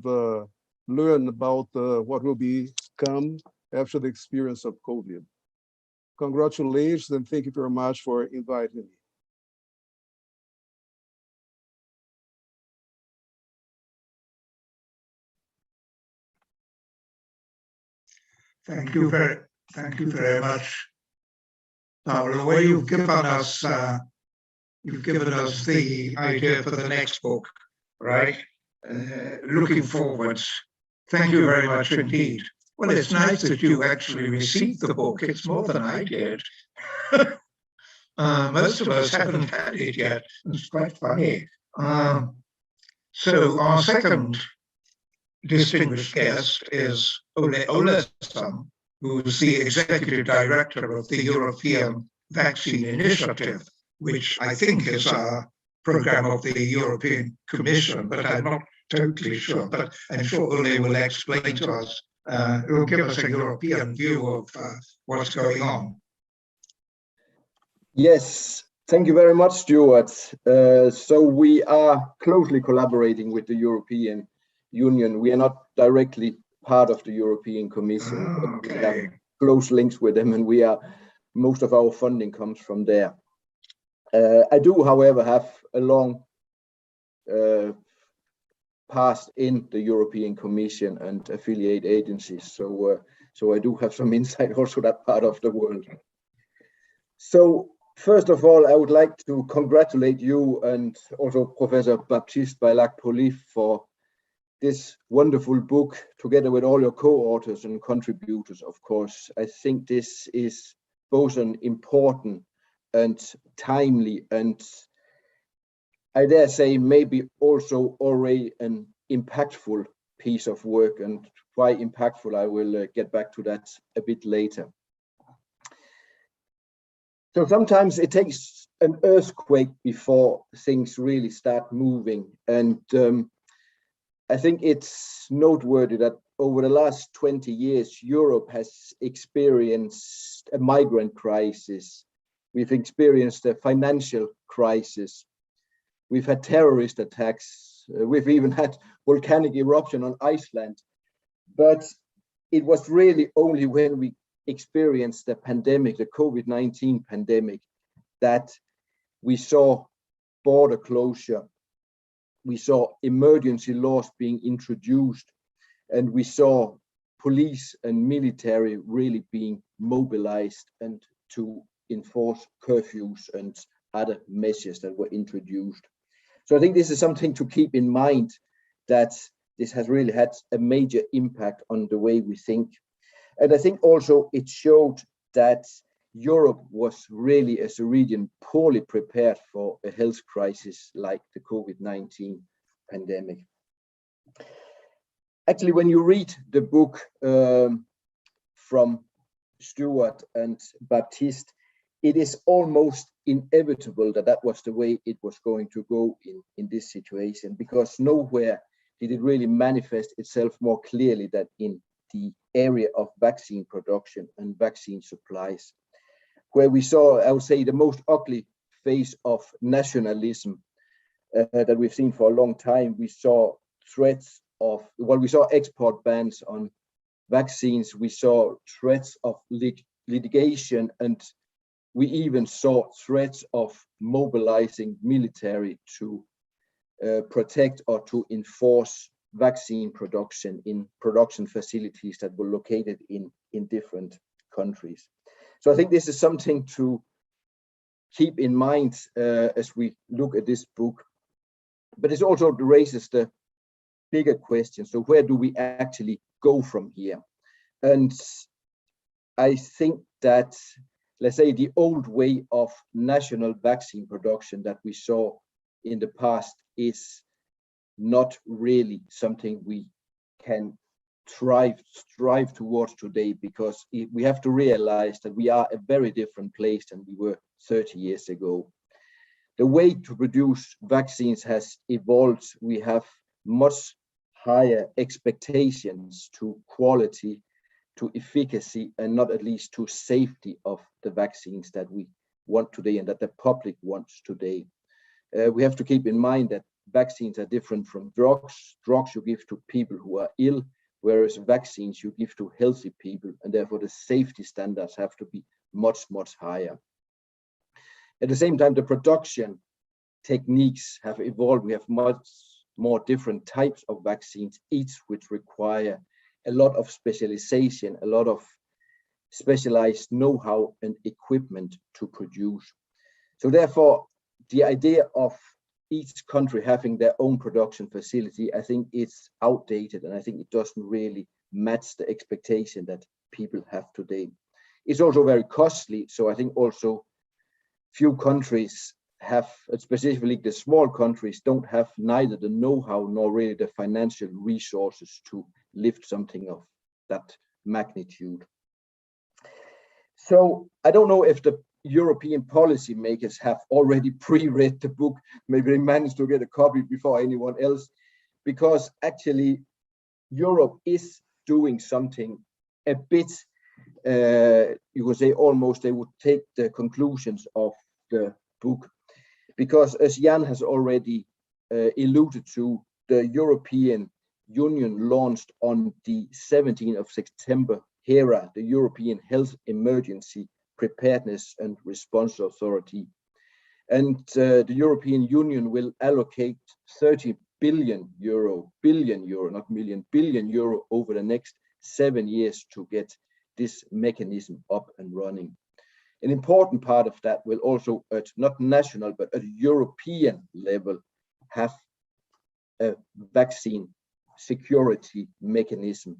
learned about what will become after the experience of COVID. Congratulations, and thank you very much for inviting me. Thank you very much, Paolo. Well, you've given us the idea for the next book, right? Looking forwards. Thank you very much indeed. Well, it's nice that you actually received the book. It's more than I did. Most of us haven't had it yet. It's quite funny. So our second distinguished guest is Ole Olesen, who is the executive director of the European Vaccine Initiative, which I think is a program of the European Commission, but I'm not totally sure. But I'm sure Ole will explain to us, will give us a European view of what's going on. Yes, thank you very much, Stuart. So we are closely collaborating with the European Union. We are not directly part of the European Commission, but we have close links with them, and most of our funding comes from there. I do, however, have a long past in the European Commission and affiliate agencies, so I do have some insight also that part of the world. So first of all, I would like to congratulate you and also Professor Baptiste Bailac-Polif for this wonderful book, together with all your co-authors and contributors, of course. I think this is both an important and timely, and I dare say maybe also already an impactful piece of work. And why impactful, I will get back to that a bit later. So sometimes it takes an earthquake before things really start moving. And I think it's noteworthy that over the last 20 years, Europe has experienced a migrant crisis. We've experienced a financial crisis. We've had terrorist attacks. We've even had volcanic eruption on Iceland. But it was really only when we experienced the pandemic, the COVID-19 pandemic, that we saw border closure. We saw emergency laws being introduced, and we saw police and military really being mobilized and to enforce curfews and other measures that were introduced. So I think this is something to keep in mind, that this has really had a major impact on the way we think. And I think also it showed that Europe was really, as a region, poorly prepared for a health crisis like the COVID-19 pandemic. Actually, when you read the book from Stuart and Baptiste, it is almost inevitable that that was the way it was going to go in this situation, because nowhere did it really manifest itself more clearly than in the area of vaccine production and vaccine supplies, where we saw, I would say, the most ugly face of nationalism that we've seen for a long time. We saw threats of, well, we saw export bans on vaccines, we saw threats of litigation, and we even saw threats of mobilizing military to protect or to enforce vaccine production in production facilities that were located in different countries. So I think this is something to keep in mind as we look at this book. But it also raises the bigger question. So where do we actually go from here? And I think that, let's say, the old way of national vaccine production that we saw in the past is not really something we can strive towards today, because we have to realize that we are a very different place than we were 30 years ago. The way to produce vaccines has evolved. We have much higher expectations to quality, to efficacy, and not at least to safety of the vaccines that we want today and that the public wants today. We have to keep in mind that vaccines are different from drugs. Drugs you give to people who are ill, whereas vaccines you give to healthy people, and therefore the safety standards have to be much, much higher. At the same time, the production techniques have evolved. We have much more different types of vaccines, each which require a lot of specialization, a lot of specialized know-how and equipment to produce. So therefore, the idea of each country having their own production facility, I think it's outdated, and I think it doesn't really match the expectation that people have today. It's also very costly, so I think also few countries have, specifically the small countries, don't have neither the know-how nor really the financial resources to lift something of that magnitude. So I don't know if the European policymakers have already pre-read the book. Maybe they managed to get a copy before anyone else, because actually Europe is doing something a bit, you could say almost they would take the conclusions of the book. Because as Jan has already alluded to, the European Union launched on the 17th of September HERA, the European Health Emergency Preparedness and Response Authority. And the European Union will allocate 30 billion euro, not million, billion euro over the next 7 years to get this mechanism up and running. An important part of that will also, at not national, but at European level, have a vaccine security mechanism,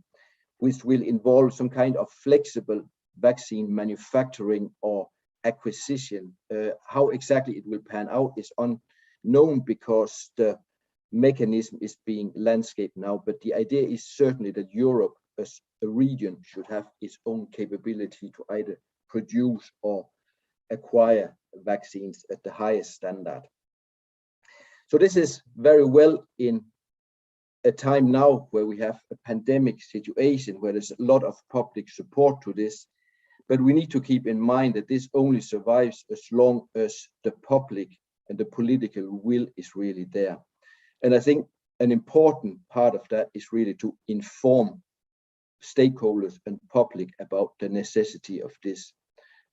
which will involve some kind of flexible vaccine manufacturing or acquisition. How exactly it will pan out is unknown because the mechanism is being landscaped now, but the idea is certainly that Europe as a region should have its own capability to either produce or acquire vaccines at the highest standard. So this is very well in a time now where we have a pandemic situation where there's a lot of public support to this, but we need to keep in mind that this only survives as long as the public and the political will is really there. And I think an important part of that is really to inform stakeholders and public about the necessity of this.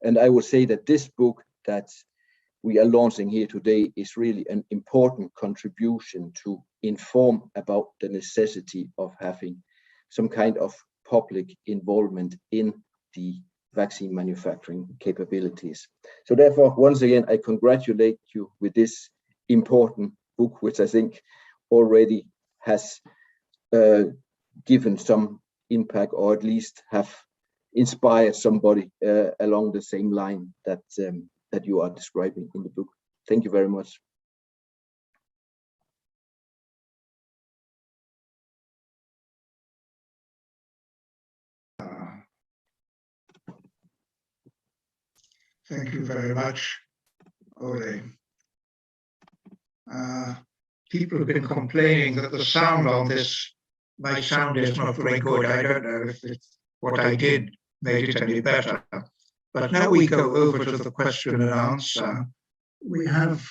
And I would say that this book that we are launching here today is really an important contribution to inform about the necessity of having some kind of public involvement in the vaccine manufacturing capabilities. So therefore, once again, I congratulate you with this important book, which I think already has given some impact, or at least have inspired somebody along the same line that that you are describing in the book. Thank you very much. Thank you very much, Ole. People have been complaining that the sound on this, my sound is not very good. I don't know if it's what I did made it any better. But now we go over to the question and answer. We have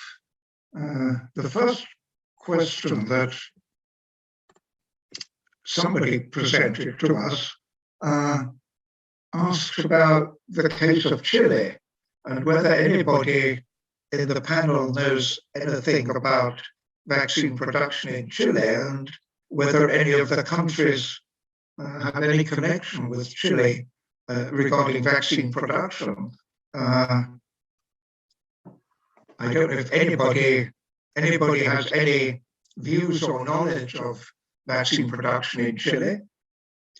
the first question that somebody presented to us asks about the case of Chile and whether anybody in the panel knows anything about vaccine production in Chile and whether any of the countries have any connection with Chile regarding vaccine production. I don't know if anybody has any views or knowledge of vaccine production in Chile.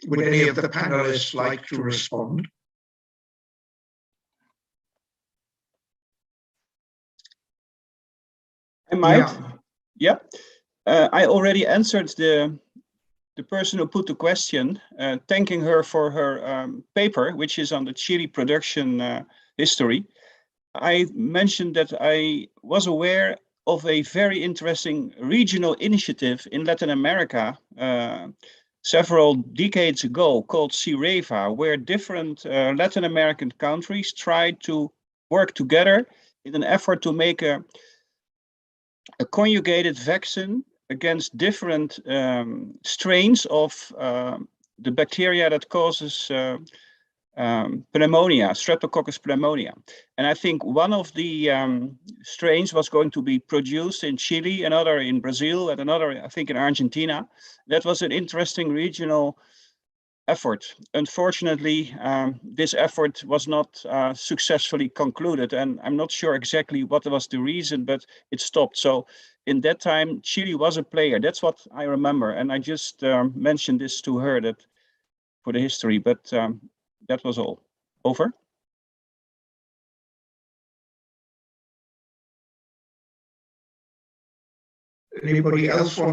Would any of the panelists like to respond? I might. Yeah. I already answered the person who put the question, thanking her for her paper, which is on the Chile production history. I mentioned that I was aware of a very interesting regional initiative in Latin America several decades ago called CIREVA, where different Latin American countries tried to work together in an effort to make a conjugated vaccine against different strains of the bacteria that causes pneumonia, Streptococcus pneumonia. And I think one of the strains was going to be produced in Chile, another in Brazil, and another, I think, in Argentina. That was an interesting regional effort. Unfortunately, this effort was not successfully concluded, and I'm not sure exactly what was the reason, but it stopped. So in that time, Chile was a player. That's what I remember, and I just mentioned this to her that for the history, but that was all. Over. Anybody else have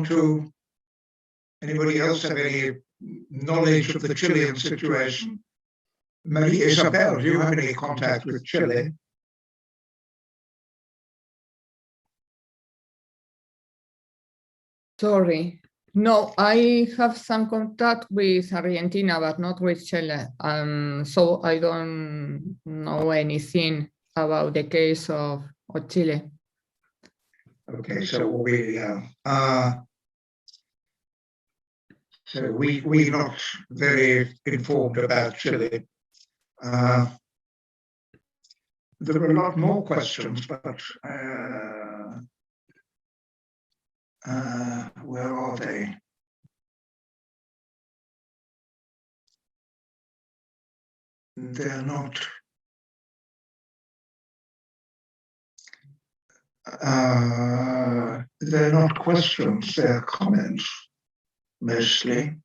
any knowledge of the Chilean situation? Maria Isabel, do you have any contact with Chile? Sorry. No, I have some contact with Argentina, but not with Chile. So I don't know anything about the case of Chile. Okay, so we're not very informed about Chile. There are a lot more questions, but where are they? They're not. They're not questions, they're comments, mostly.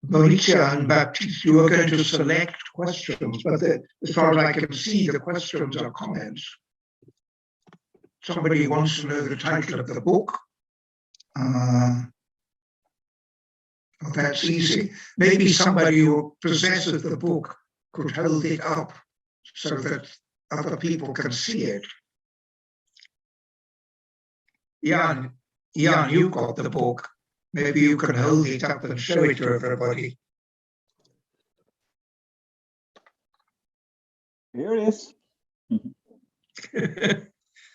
Mauritia and Baptiste, you are going to select questions, but as far as I can see, the questions are comments. Somebody wants to know the title of the book. Oh, that's easy. Maybe somebody who possesses the book could hold it up so that other people can see it. Jan, you got the book. Maybe you can hold it up and show it to everybody. Here it is.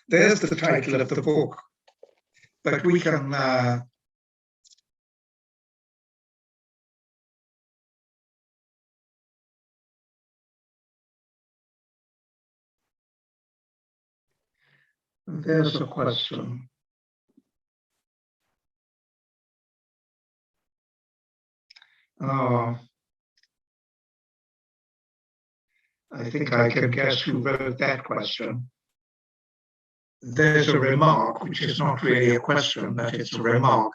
There's the title of the book. But we can there's a question. Oh, I think I can guess who wrote that question. There's a remark, which is not really a question, but it's a remark,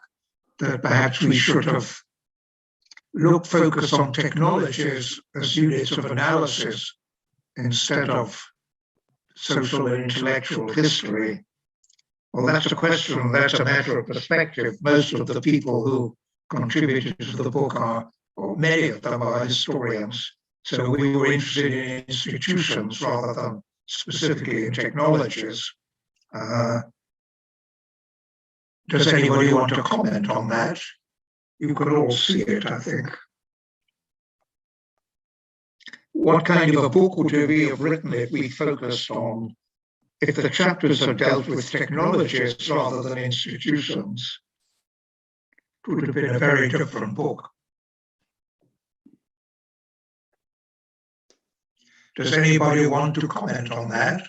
that perhaps we should have focused on technologies as units of analysis instead of social and intellectual history. Well, that's a question, that's a matter of perspective. Most of the people who contributed to the book are, or many of them are historians. So we were interested in institutions rather than specifically in technologies. Does anybody want to comment on that? You could all see it, I think. What kind of a book would we have written if we focused on, if the chapters had dealt with technologies rather than institutions? It would have been a very different book. Does anybody want to comment on that?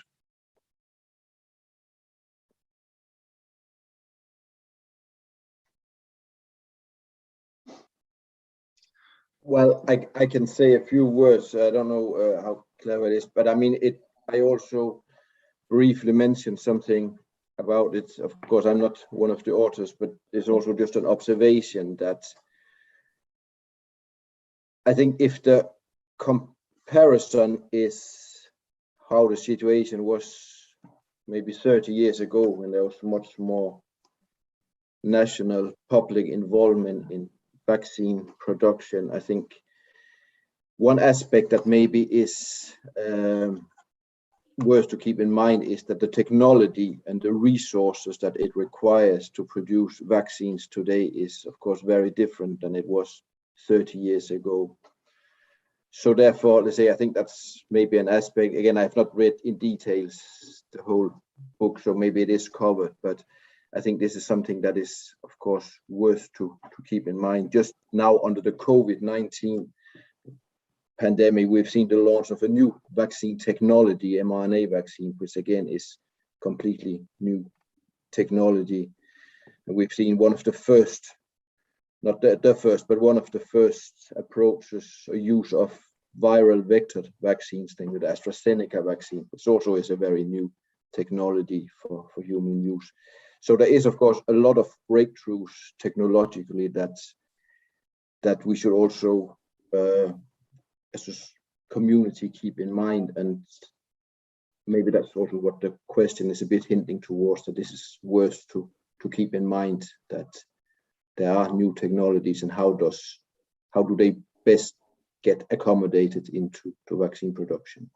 Well, I can say a few words. I don't know how clever it is, but I mean, I also briefly mentioned something about it. Of course, I'm not one of the authors, but it's also just an observation that I think if the comparison is how the situation was maybe 30 years ago, when there was much more national public involvement in vaccine production, I think one aspect that maybe is worth to keep in mind is that the technology and the resources that it requires to produce vaccines today is, of course, very different than it was 30 years ago. So therefore, let's say, I think that's maybe an aspect. Again, I've not read in details the whole book, so maybe it is covered, but I think this is something that is, of course, worth to keep in mind. Just now under the COVID-19 pandemic, we've seen the launch of a new vaccine technology, mRNA vaccine, which again is completely new technology. And we've seen one of the first, not the first, but one of the first approaches or use of viral vector vaccines, thing with AstraZeneca vaccine, which also is a very new technology for human use. So there is, of course, a lot of breakthroughs technologically that we should also, as a community, keep in mind. And maybe that's also what the question is a bit hinting towards, that this is worth to keep in mind, that there are new technologies and how do they best get accommodated into vaccine production.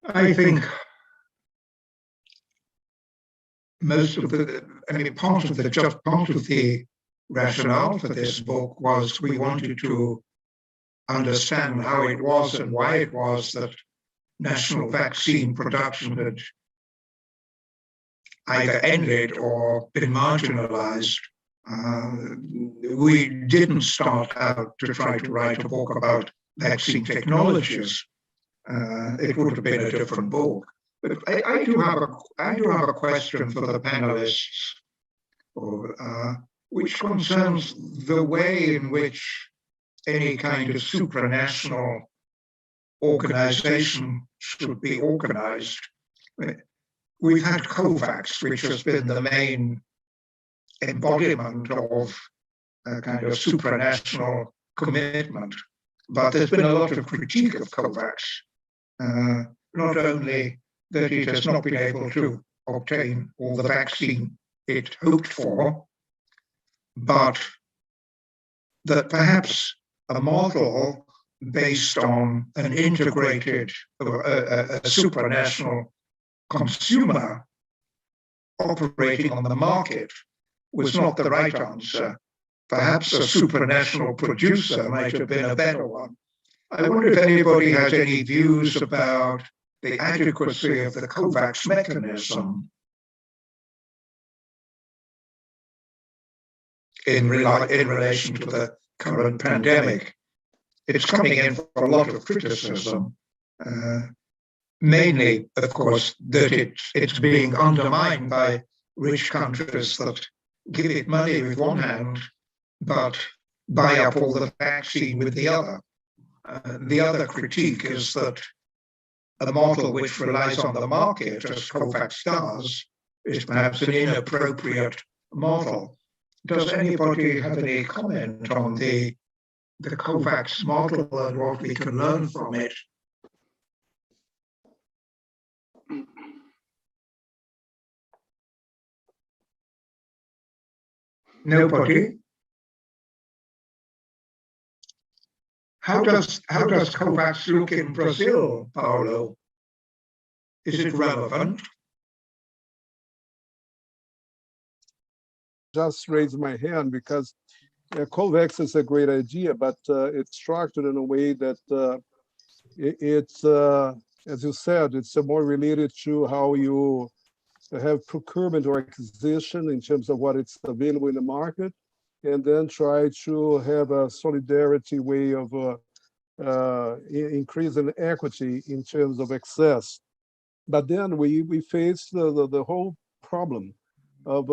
I think most of part of the rationale for this book was we wanted to understand how it was and why it was that national vaccine production had either ended or been marginalized. We didn't start out to try to write a book about vaccine technologies. It would have been a different book. But I do have a question for the panelists, which concerns the way in which any kind of supranational organization should be organized. We've had COVAX, which has been the main embodiment of a kind of supranational commitment. But there's been a lot of critique of COVAX, not only that it has not been able to obtain all the vaccine it hoped for, but that perhaps a model based on an integrated, a supranational consumer operating on the market was not the right answer. Perhaps a supranational producer might have been a better one. I wonder if anybody has any views about the adequacy of the COVAX mechanism in relation to the current pandemic. It's coming in for a lot of criticism, mainly, of course, that it's being undermined by rich countries that give it money with one hand, but buy up all the vaccine with the other. The other critique is that a model which relies on the market, as COVAX does, is perhaps an inappropriate model. Does anybody have any comment on the COVAX model and what we can learn from it? Nobody? How does COVAX look in Brazil, Paulo? Is it relevant? Just raised my hand because COVAX is a great idea, but it's structured in a way that it's, as you said, it's more related to how you have procurement or acquisition in terms of what it's available in the market, and then try to have a solidarity way of increasing equity in terms of access. But then we face the whole problem of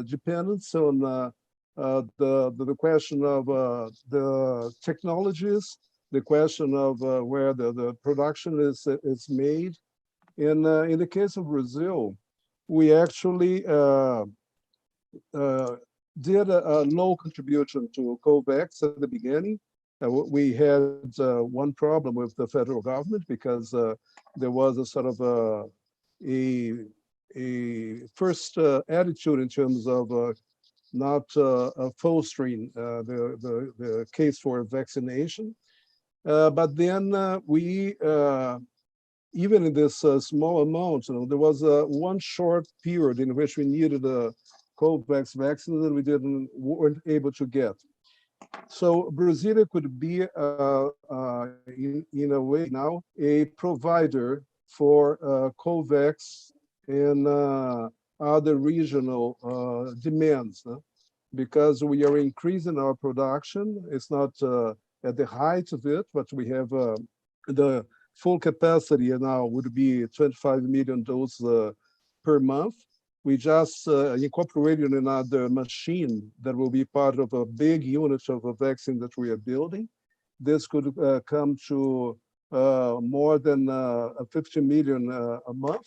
dependence on the question of the technologies, the question of where the production is made. In the case of Brazil, we actually did a low contribution to COVAX at the beginning. We had one problem with the federal government because there was a sort of a first attitude in terms of not fostering the case for vaccination. But then we, even in this small amount, there was one short period in which we needed a COVAX vaccine that we weren't able to get. So Brazil could be, in a way now, a provider for COVAX and other regional demands, because we are increasing our production. It's not at the height of it, but we have the full capacity now would be 25 million doses per month. We just incorporated another machine that will be part of a big unit of a vaccine that we are building. This could come to more than 50 million a month.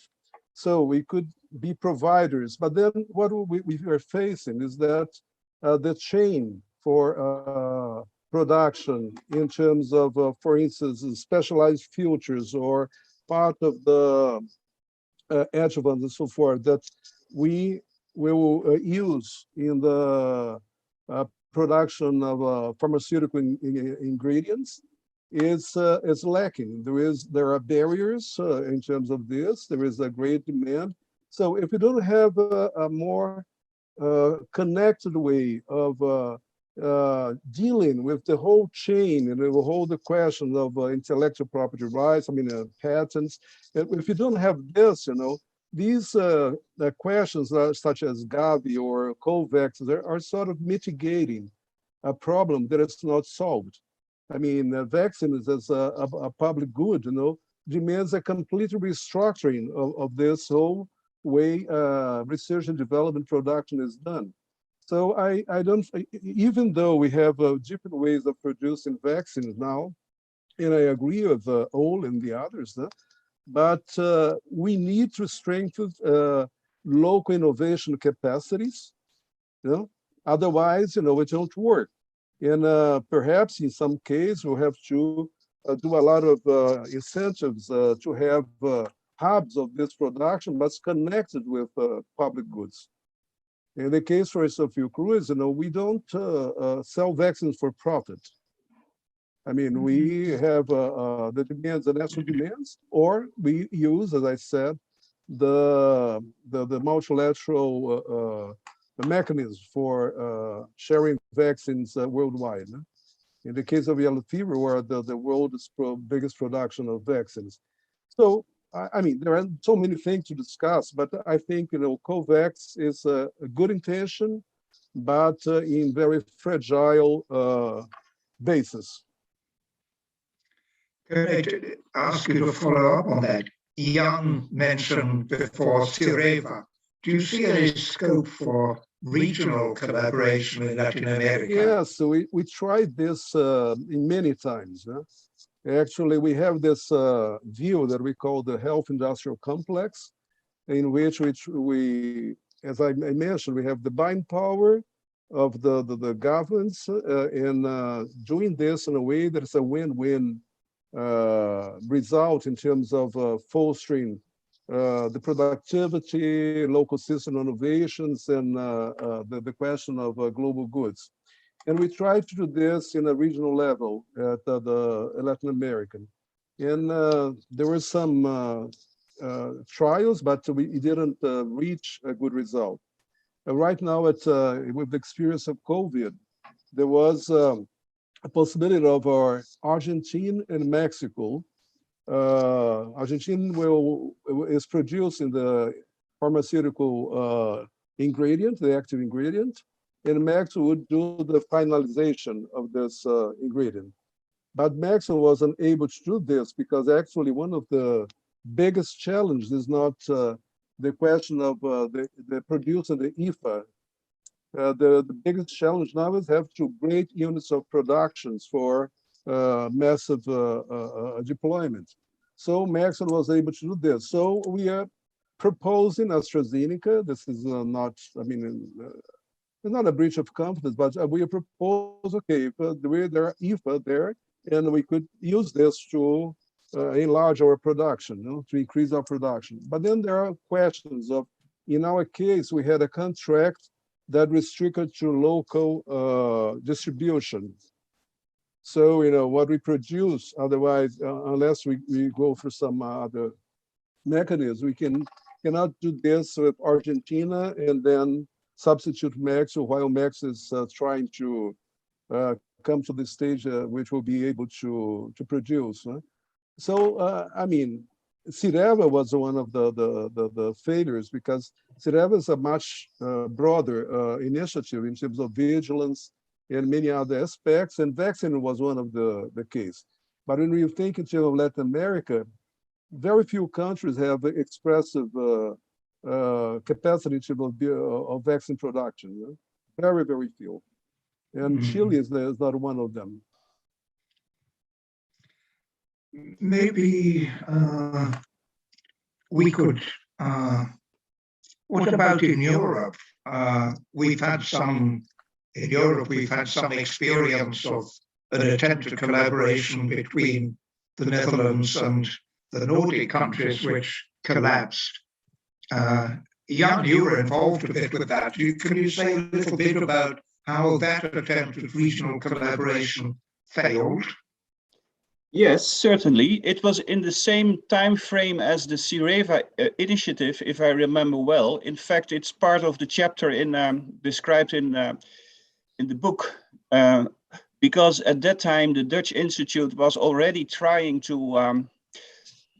So we could be providers. But then what we are facing is that the chain for production in terms of, for instance, specialized filters or part of the adjuvants and so forth that we will use in the production of pharmaceutical ingredients is lacking. There are barriers in terms of this. There is a great demand. So if we don't have a more connected way of dealing with the whole chain and the whole the question of intellectual property rights, patents. If you don't have this, these questions such as Gavi or COVAX are sort of mitigating a problem that is not solved. Vaccines as a public good, demands a complete restructuring of this whole way research and development production is done. So I don't, even though we have different ways of producing vaccines now, and I agree with Ole and the others, but we need to strengthen local innovation capacities. Otherwise, it don't work. And perhaps in some case, we'll have to do a lot of incentives to have hubs of this production, but connected with public goods. In the case, for instance, of Cruz, we don't sell vaccines for profit. We have the demands, the national demands, or we use, as I said, the multilateral mechanisms for sharing vaccines worldwide. In the case of yellow fever, we're the world's biggest production of vaccines. So, there are so many things to discuss, but I think, COVAX is a good intention, but in very fragile basis. Can I ask you to follow up on that? Jan mentioned before Sireva. Do you see any scope for regional collaboration in Latin America? Yes, so we tried this in many times. Actually, we have this view that we call the health industrial complex, in which we, as I mentioned, we have the buying power of the governments in doing this in a way that is a win-win result in terms of fostering the productivity, local system innovations, and the question of global goods. And we tried to do this in a regional level at the Latin American. And there were some trials, but we didn't reach a good result. Right now, with the experience of COVID, there was a possibility of our Argentina and Mexico. Argentina is producing the pharmaceutical ingredient, the active ingredient, and Mexico would do the finalization of this ingredient. But Mexico wasn't able to do this because actually one of the biggest challenges is not the question of the producing the IFA. The biggest challenge now is have to great units of productions for massive deployment. So Mexico was able to do this. So we are proposing AstraZeneca. This is not, it's not a breach of confidence, but we propose, okay, if there are IFA there, and we could use this to enlarge our production, to increase our production. But then there are questions of, in our case, we had a contract that restricted to local distribution. So, what we produce, otherwise, unless we go through some other mechanism, we cannot do this with Argentina and then substitute Mexico while Mexico is trying to come to the stage which will be able to produce. So, I mean, Cireva was one of the failures, because Cireva is a much broader initiative in terms of vigilance and many other aspects, and vaccine was one of the case. But when you think in terms of Latin America, very few countries have expressive capacity in terms of vaccine production. Very, very few. And Chile is not one of them. Maybe we could, what about in Europe? We've had some experience of an attempted collaboration between the Netherlands and the Nordic countries, which collapsed. Jan, you were involved a bit with that. Can you say a little bit about how that attempt at regional collaboration failed? Yes, certainly. It was in the same time frame as the Cireva initiative, if I remember well. In fact, it's part of the chapter described in the book, because at that time the Dutch Institute was already trying to,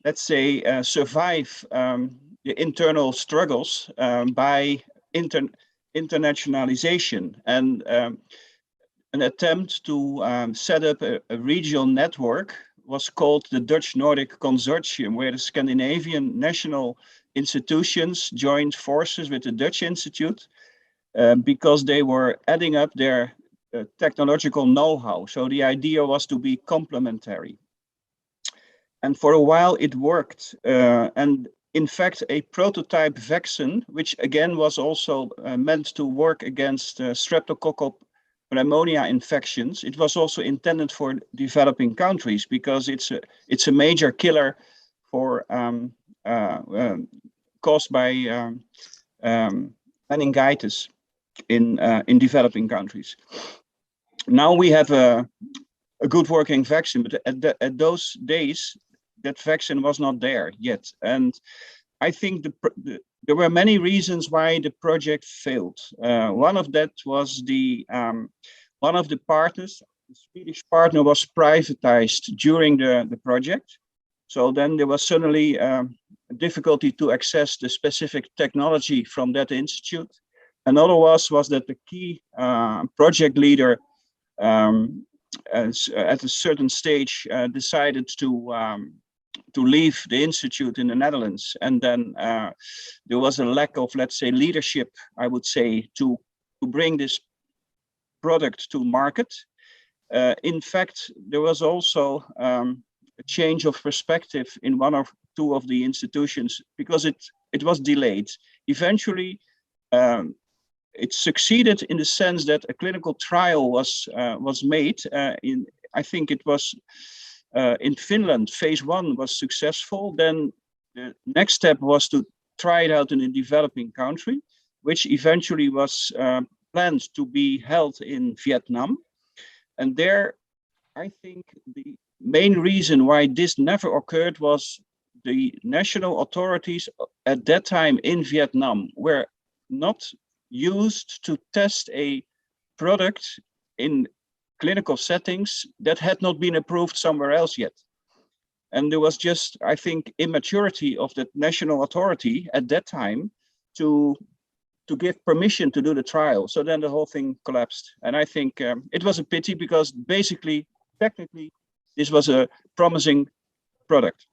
let's say, survive the internal struggles by internationalization, and an attempt to set up a regional network was called the Dutch Nordic Consortium, where the Scandinavian national institutions joined forces with the Dutch Institute because they were adding up their technological know-how. So the idea was to be complementary. And for a while it worked. And in fact, a prototype vaccine, which again was also meant to work against streptococcal pneumonia infections, it was also intended for developing countries, because it's a major killer for caused by meningitis in developing countries. Now we have a good working vaccine, but at those days, that vaccine was not there yet. And I think there were many reasons why the project failed. One of that was one of the partners, the Swedish partner, was privatized during the project. So then there was suddenly difficulty to access the specific technology from that institute. Another was that the key project leader at a certain stage decided to leave the institute in the Netherlands, and then there was a lack of, let's say, leadership, I would say, to bring this product to market. In fact, there was also a change of perspective in one or two of the institutions, because it was delayed. Eventually, it succeeded in the sense that a clinical trial was made. I think it was in Finland. Phase 1 was successful. Then the next step was to try it out in a developing country, which eventually was planned to be held in Vietnam. And there, I think the main reason why this never occurred was the national authorities at that time in Vietnam were not used to test a product in clinical settings that had not been approved somewhere else yet. And there was just, I think, immaturity of the national authority at that time to give permission to do the trial. So then the whole thing collapsed. And I think it was a pity, because basically, technically, this was a promising product.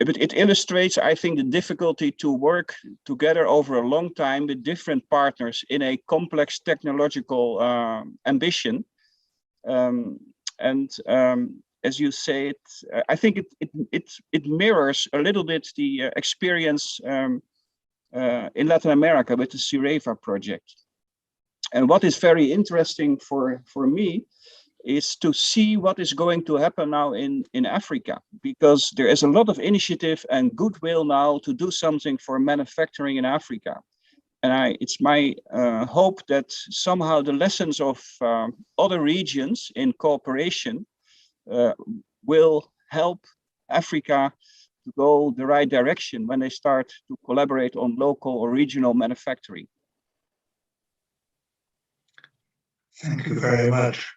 But it illustrates, I think, the difficulty to work together over a long time with different partners in a complex technological ambition. As you say, I think it mirrors a little bit the experience in Latin America with the Cireva project. And what is very interesting for me is to see what is going to happen now in Africa, because there is a lot of initiative and goodwill now to do something for manufacturing in Africa. And it's my hope that somehow the lessons of other regions in cooperation will help Africa to go the right direction when they start to collaborate on local or regional manufacturing. Thank you very much.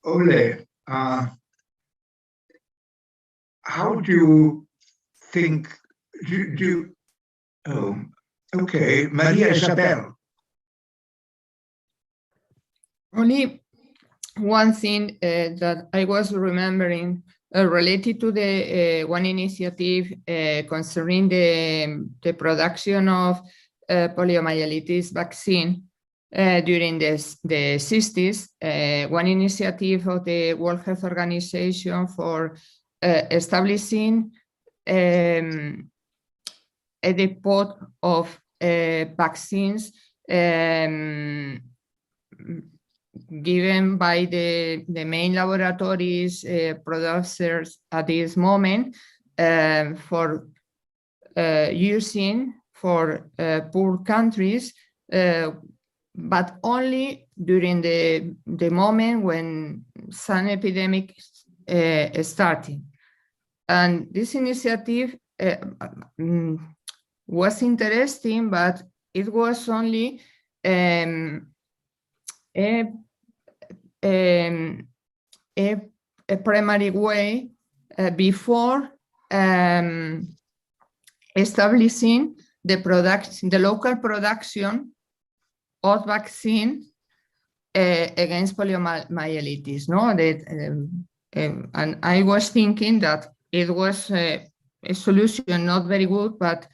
Ole, how do you think, okay, Maria Isabel. Only one thing that I was remembering related to the one initiative concerning the production of poliomyelitis vaccine during the 60s, one initiative of the World Health Organization for establishing a depot of vaccines given by the main laboratories producers at this moment for using for poor countries, but only during the moment when some epidemic started. And this initiative was interesting, but it was only a primary way before establishing the local production of vaccine against poliomyelitis. No, and I was thinking that it was a solution not very good, but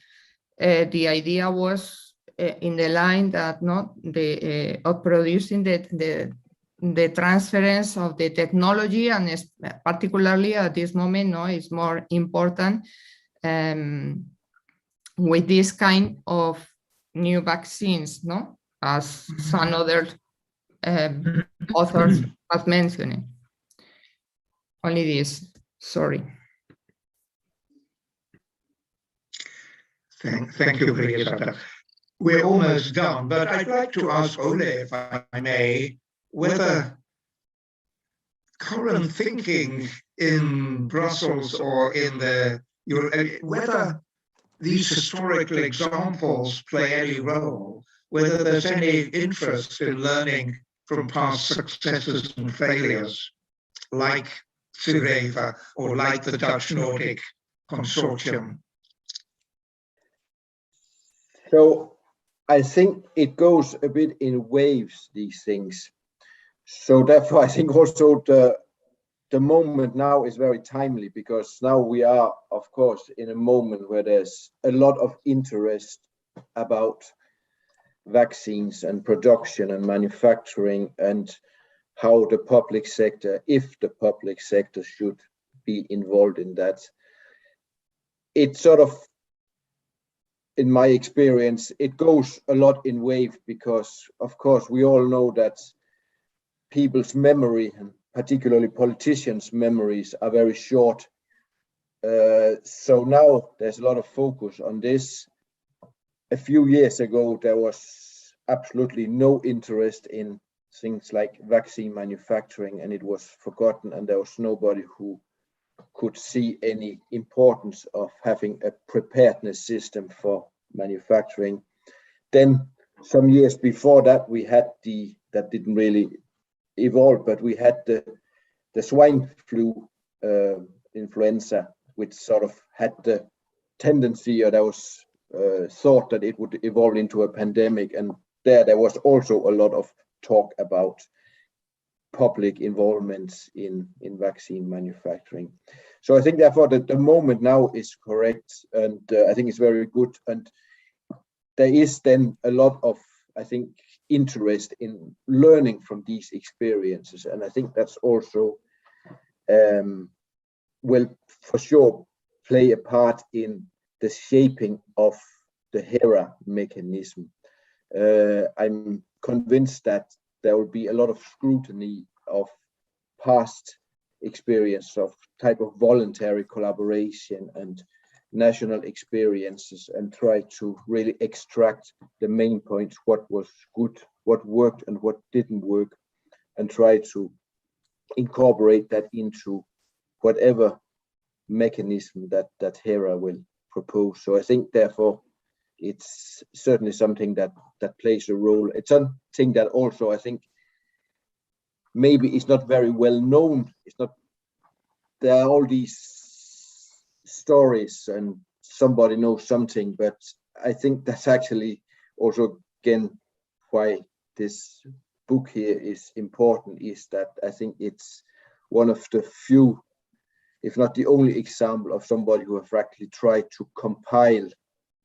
the idea was in the line that not the of producing the transference of the technology, and particularly at this moment, no, is more important with this kind of new vaccines, no, as some other authors have mentioned. Only this, sorry. Thank you, Maria. We're almost done, but I'd like to ask Ole, if I may, whether current thinking in Brussels or in whether these historical examples play any role, whether there's any interest in learning from past successes and failures, like Cyreva or like the Dutch Nordic Consortium. So I think it goes a bit in waves, these things. So therefore, I think also the moment now is very timely, because now we are, of course, in a moment where there's a lot of interest about vaccines and production and manufacturing, and how the public sector, if the public sector should be involved in that. It sort of, in my experience, it goes a lot in wave, because of course we all know that people's memory, and particularly politicians' memories, are very short. So now there's a lot of focus on this. A few years ago, there was absolutely no interest in things like vaccine manufacturing, and it was forgotten, and there was nobody who could see any importance of having a preparedness system for manufacturing. Then some years before that, we had that didn't really evolve, but we had the swine flu influenza, which sort of had the tendency, or there was thought that it would evolve into a pandemic, and there was also a lot of talk about public involvement in vaccine manufacturing. So I think therefore that the moment now is correct, and I think it's very good, and there is then a lot of, I think, interest in learning from these experiences, and I think that's also will for sure play a part in the shaping of the HERA mechanism. I'm convinced that there will be a lot of scrutiny of past experience of type of voluntary collaboration and national experiences, and try to really extract the main points, what was good, what worked and what didn't work, and try to incorporate that into whatever mechanism that HERA will propose. So I think therefore it's certainly something that plays a role. It's something that also I think maybe it's not very well known. It's not, there are all these stories and somebody knows something, but I think that's actually also again why this book here is important, is that I think it's one of the few, if not the only example of somebody who have actually tried to compile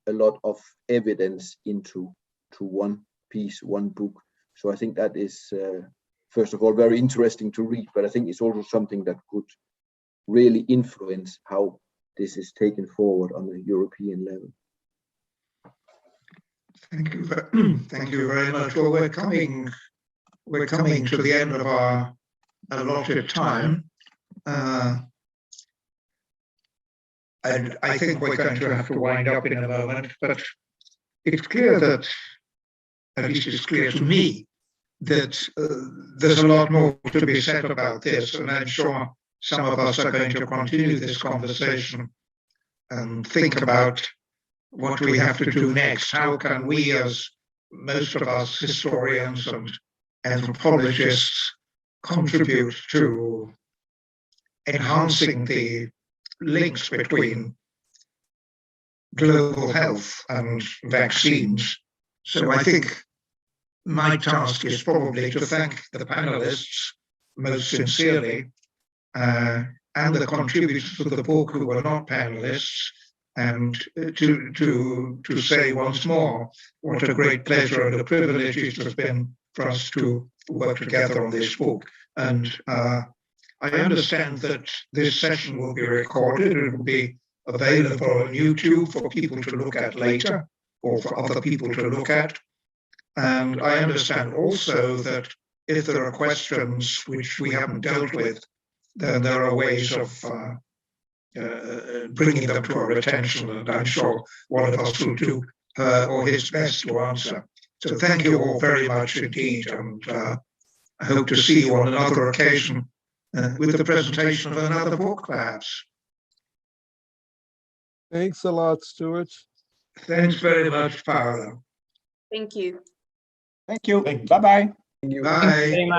a lot of evidence into one piece, one book. So I think that is first of all very interesting to read, but I think it's also something that could really influence how this is taken forward on the European level. Thank you. Thank you very much. Well, we're coming to the end of our allotted time. And I think we're going to have to wind up in a moment, but it's clear that, at least it's clear to me, that there's a lot more to be said about this, and I'm sure some of us are going to continue this conversation and think about what we have to do next. How can we, as most of us historians and anthropologists, contribute to enhancing the links between global health and vaccines? So I think my task is probably to thank the panelists most sincerely, and the contributors to the book who were not panelists, and to say once more what a great pleasure and a privilege it has been for us to work together on this book. And I understand that this session will be recorded. It will be available on YouTube for people to look at later, or for other people to look at. And I understand also that if there are questions which we haven't dealt with, then there are ways of bringing them to our attention, and I'm sure one of us will do her or his best to answer. So thank you all very much indeed, and I hope to see you on another occasion with the presentation of another book, perhaps. Thanks a lot, Stuart. Thanks very much, Paolo. Thank you. Thank you. Thank you. Bye-bye. Thank you. Bye. Very much.